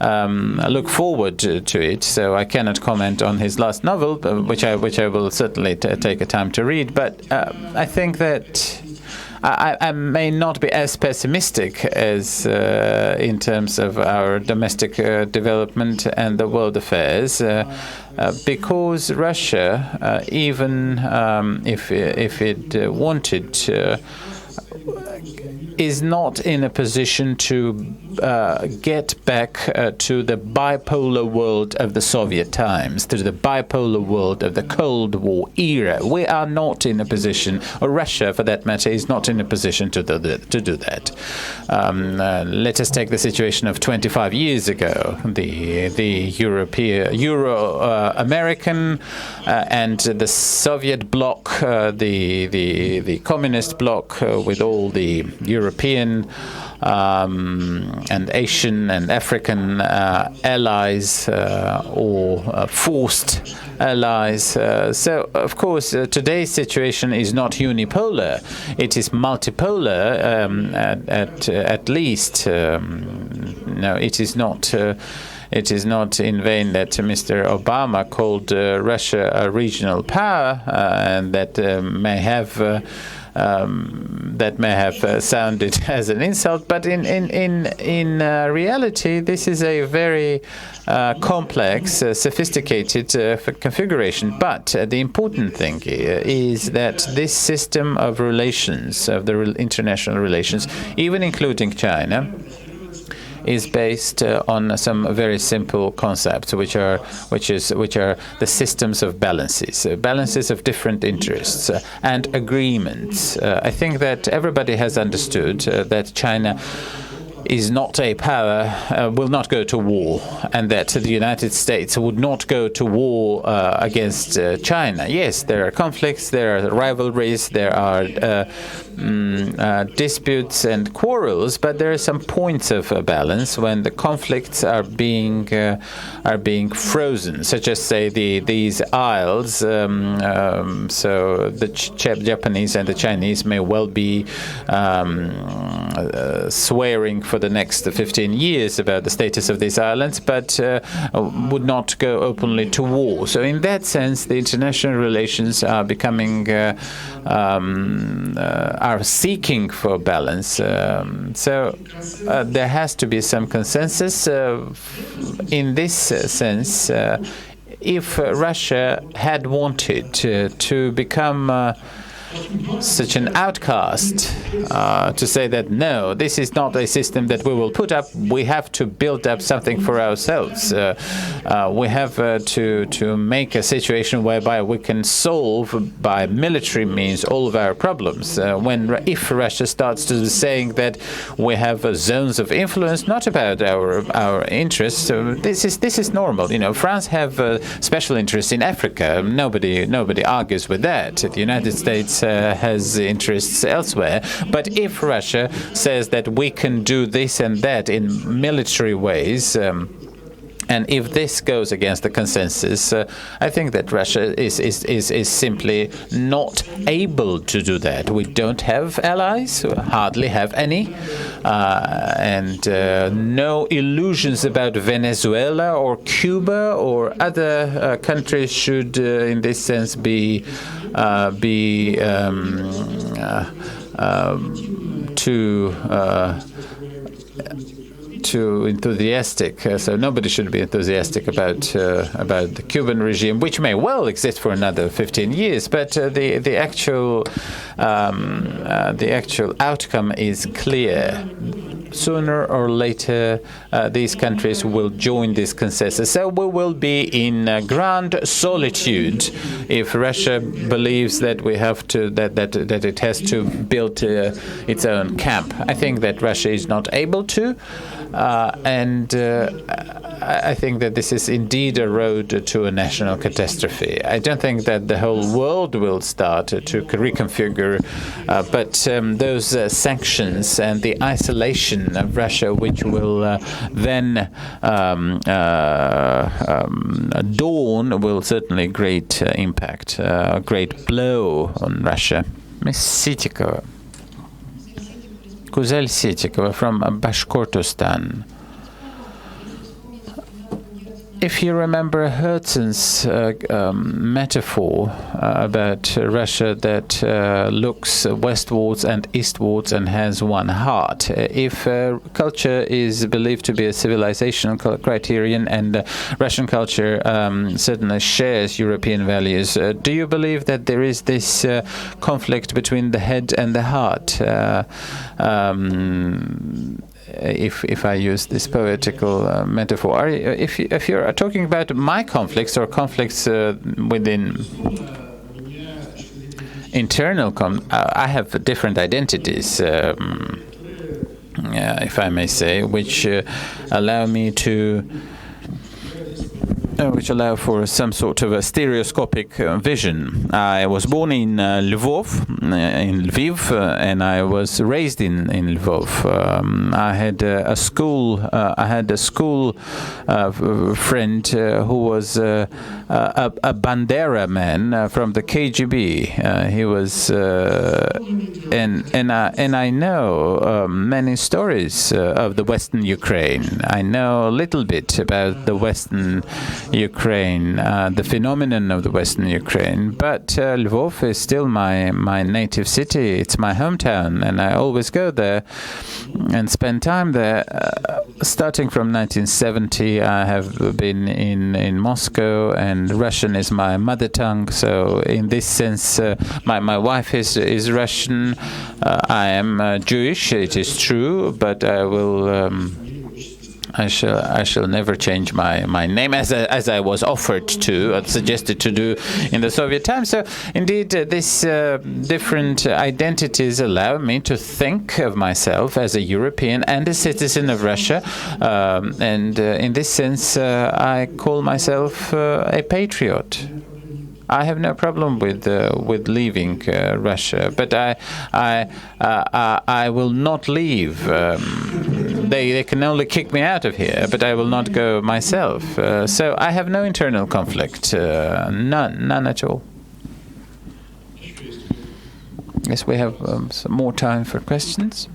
look forward to it. So I cannot comment on his last novel, which I will certainly take a time to read. But I think that I may not be as pessimistic as in terms of our domestic development and the world affairs, because Russia, even if it wanted, is not in a position to get back to the bipolar world of the Soviet times, to the bipolar world of the Cold War era. We are not in a position, or Russia, for that matter, is not in a position to do that. Let us take the situation of 25 years ago, the Euro-American and the Soviet bloc, the communist bloc, with all the European and Asian and African allies or forced allies. So, of course, today's situation is not unipolar. It is multipolar, at least. No, it is not. It is not in vain that Mr. Obama called Russia a regional power, and that may have sounded as an insult, but in reality, this is a very complex, sophisticated configuration. But the important thing is that this system of relations, of the international relations, even including China, is based on some very simple concepts, which are the systems of balances of different interests and agreements. I think that everybody has understood that China is not a power, will not go to war, and that the United States would not go to war against China. Yes, there are conflicts, there are rivalries, there are disputes and quarrels, but there are some points of balance when the conflicts are being frozen, such as, say, these isles. So the Japanese and the Chinese may well be swearing for the next 15 years about the status of these islands, but would not go openly to war. So in that sense, the international relations are becoming, are seeking for balance. So there has to be some consensus. In this sense, if Russia had wanted to become such an outcast to say that no, this is not a system that we will put up. We have to build up something for ourselves. We have to make a situation whereby we can solve by military means all of our problems. If Russia starts to saying that we have zones of influence, not about our interests, this is normal. France have special interests in Africa. Nobody argues with that. The United States has interests elsewhere. But if Russia says that we can do this and that in military ways, and if this goes against the consensus, I think that Russia is simply not able to do that. We don't have allies, hardly have any, and no illusions about Venezuela or Cuba or other countries should, in this sense, be too enthusiastic. So nobody should be enthusiastic about the Cuban regime, which may well exist for another 15 years. But the actual outcome is clear. Sooner or later, these countries will join this consensus. So we will be in grand solitude if Russia believes that we have to that it has to build its own camp. I think that Russia is not able to, and I think that this is indeed a road to a national catastrophe. I don't think that the whole world will start to reconfigure, but those sanctions and the isolation of Russia, which will then dawn, will certainly great impact, a great blow on Russia. Ms. Sitikova. Kuzel Sitikova from Bashkortostan. If you remember Herzen's metaphor about Russia that looks westwards and eastwards and has one heart, if culture is believed to be a civilizational criterion and Russian culture certainly shares European values, do you believe that there is this conflict between the head and the heart? If I use this poetical metaphor, if you're talking about my conflicts or conflicts within internal, I have different identities, if I may say, which allow me to. Which allow for some sort of a stereoscopic vision. I was born in Lviv, and I was raised in Lvov. I had a school friend who was a Bandera man from the KGB. He was, and I know many stories of the Western Ukraine. I know a little bit about the Western Ukraine, the phenomenon of the Western Ukraine, but Lvov is still my native city. It's my hometown, and I always go there and spend time there. Starting from 1970, I have been in Moscow, and Russian is my mother tongue. So, in this sense, my wife is Russian. I am Jewish. It is true, but I will. I shall never change my name as I was offered to, suggested to do in the Soviet times. So indeed, these different identities allow me to think of myself as a European and a citizen of Russia, and in this sense, I call myself a patriot. I have no problem with leaving Russia, but I will not leave. They can only kick me out of here, but I will not go myself. So I have no internal conflict, none at all. Yes, we have some more time for questions.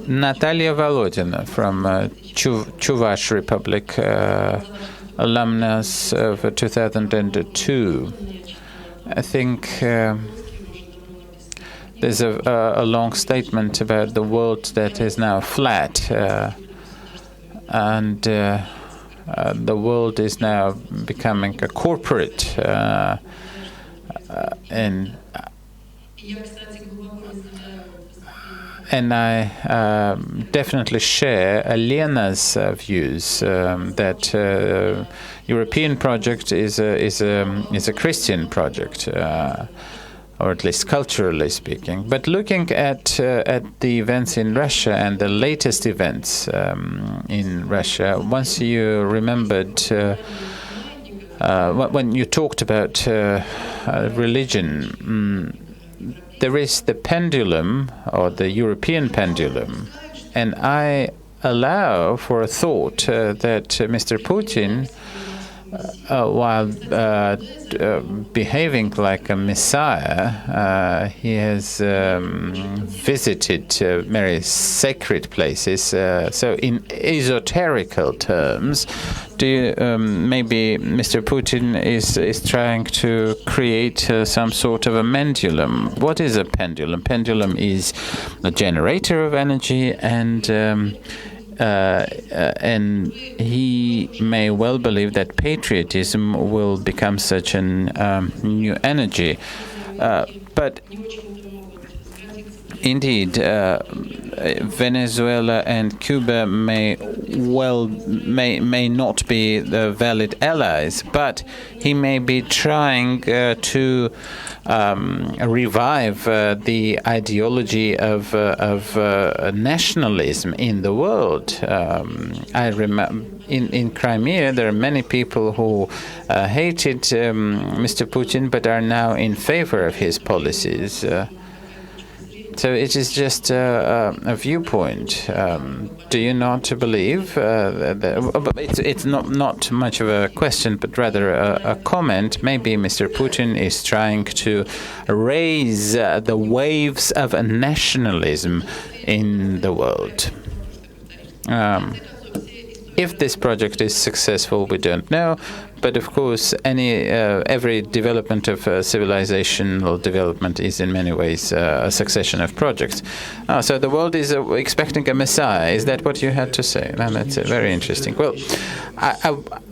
Natalia Volodina from Chuvash Republic, alumnus of 2002. I think there's a long statement about the world that is now flat, and the world is now becoming a corporate, and I definitely share Lena's views that European project is a Christian project, or at least culturally speaking. But looking at the events in Russia and the latest events in Russia, once you remembered when you talked about religion. There is the pendulum, or the European pendulum, and I allow for a thought that Mr. Putin, while behaving like a messiah, he has visited very sacred places. So in esoterical terms, maybe Mr. Putin is trying to create some sort of a pendulum. What is a pendulum? Pendulum is a generator of energy, and he may well believe that patriotism will become such an new energy. But indeed, Venezuela and Cuba may not be the valid allies, but he may be trying to revive the ideology of nationalism in the world. I remember in Crimea there are many people who hated Mr. Putin but are now in favor of his policies. So it is just a viewpoint. Do you not believe it's not much of a question, but rather a comment? Maybe Mr. Putin is trying to raise the waves of nationalism in the world. If this project is successful, we don't know. But of course, every development of civilizational development is in many ways a succession of projects. So the world is expecting a messiah. Is that what you had to say? Well, that's very interesting. Well,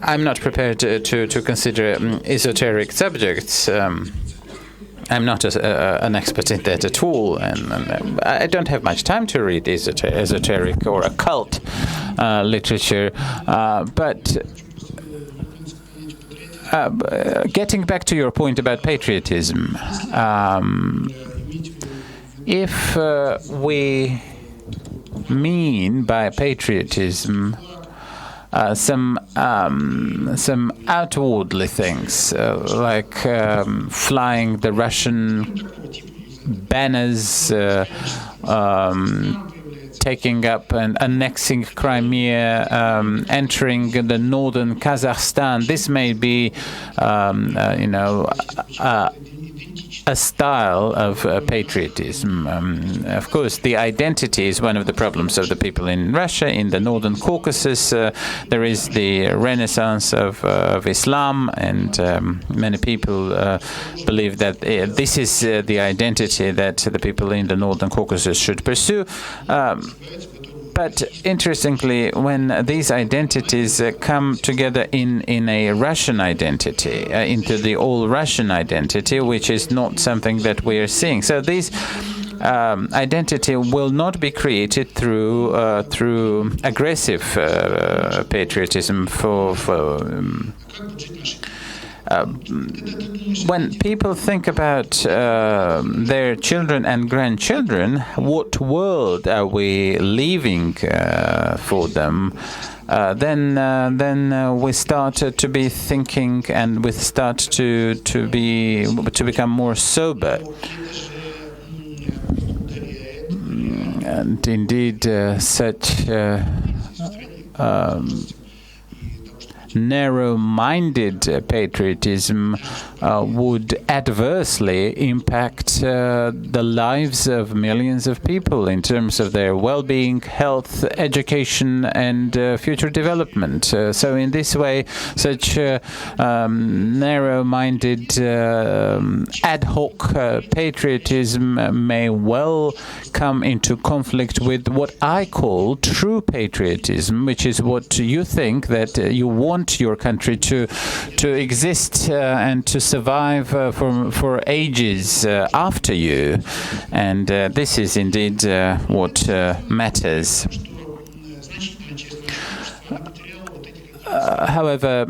I'm not prepared to consider esoteric subjects. I'm not an expert in that at all, and I don't have much time to read esoteric or occult literature. But getting back to your point about patriotism, if we mean by patriotism some outwardly things, like flying the Russian banners, taking up and annexing Crimea, entering the northern Kazakhstan. This may be, a style of patriotism. Of course, the identity is one of the problems of the people in Russia. In the northern Caucasus, there is the renaissance of Islam, and many people believe that this is the identity that the people in the northern Caucasus should pursue. But interestingly, when these identities come together in a Russian identity, into the all-Russian identity, which is not something that we are seeing. So this identity will not be created through aggressive patriotism when people think about their children and grandchildren, what world are we leaving for them? Then we start to be thinking, and we start to become more sober. And indeed, such narrow-minded patriotism would adversely impact the lives of millions of people in terms of their well-being, health, education, and future development. So in this way, such narrow-minded ad hoc patriotism may well come into conflict with what I call true patriotism, which is what you think that you want your country to exist and to survive for ages after you. And this is indeed what matters. However,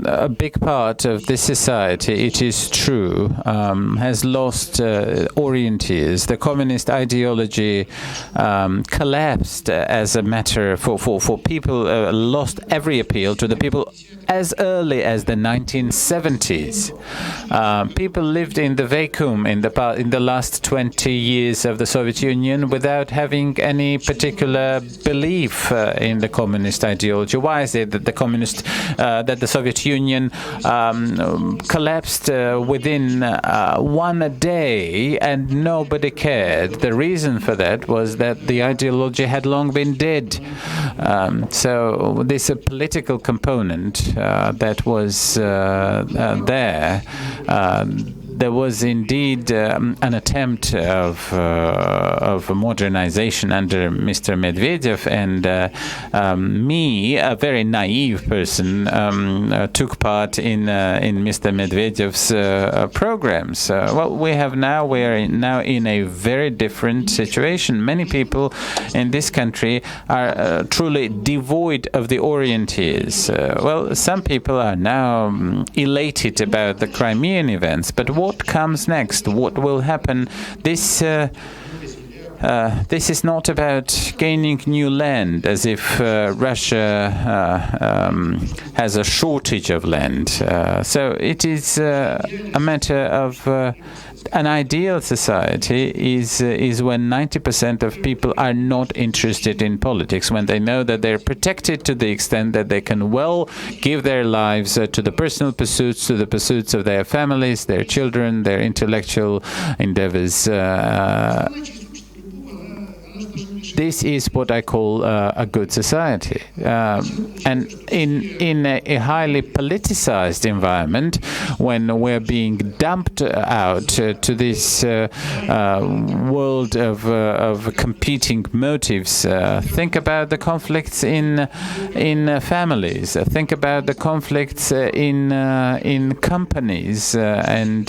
a big part of this society, it is true, has lost orienteers. The communist ideology collapsed as a matter for people, lost every appeal to the people as early as the 1970s. People lived in the vacuum in the last 20 years of the Soviet Union without having any particular belief in the communist ideology. Why is it that the Soviet Union collapsed within 1 day and nobody cared? The reason for that was that the ideology had long been dead. So this political component that was there was indeed an attempt of modernization under Mr. Medvedev, and me, a very naive person, took part in Mr. Medvedev's programs. Well, we are now in a very different situation. Many people in this country are truly devoid of the orienteers. Well, some people are now elated about the Crimean events, but what comes next? What will happen? This is not about gaining new land, as if Russia has a shortage of land. So it is a matter of an ideal society is when 90% of people are not interested in politics, when they know that they're protected to the extent that they can well give their lives to the personal pursuits, to the pursuits of their families, their children, their intellectual endeavors. This is what I call a good society. And in a highly politicized environment, when we're being dumped out to this world of competing motives, think about the conflicts in families. Think about the conflicts in companies and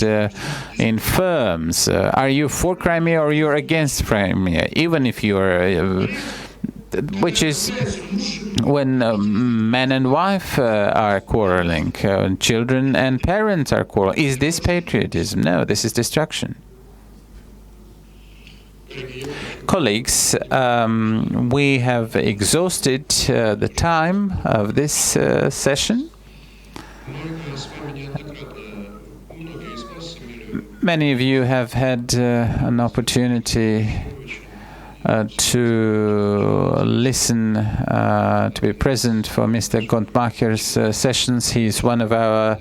in firms. Are you for Crimea or you're against Crimea? Even if you're which is when man and wife are quarreling, children and parents are quarreling. Is this patriotism? No, this is destruction. Colleagues, we have exhausted the time of this session. Many of you have had an opportunity to listen, to be present for Mr. Gontmakher's sessions. He's one of our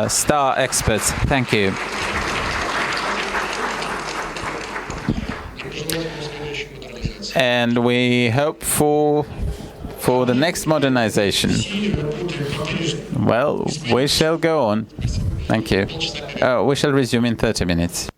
star experts. Thank you. And we hope for the next modernization. Well, we shall go on. Thank you. We shall resume in 30 minutes.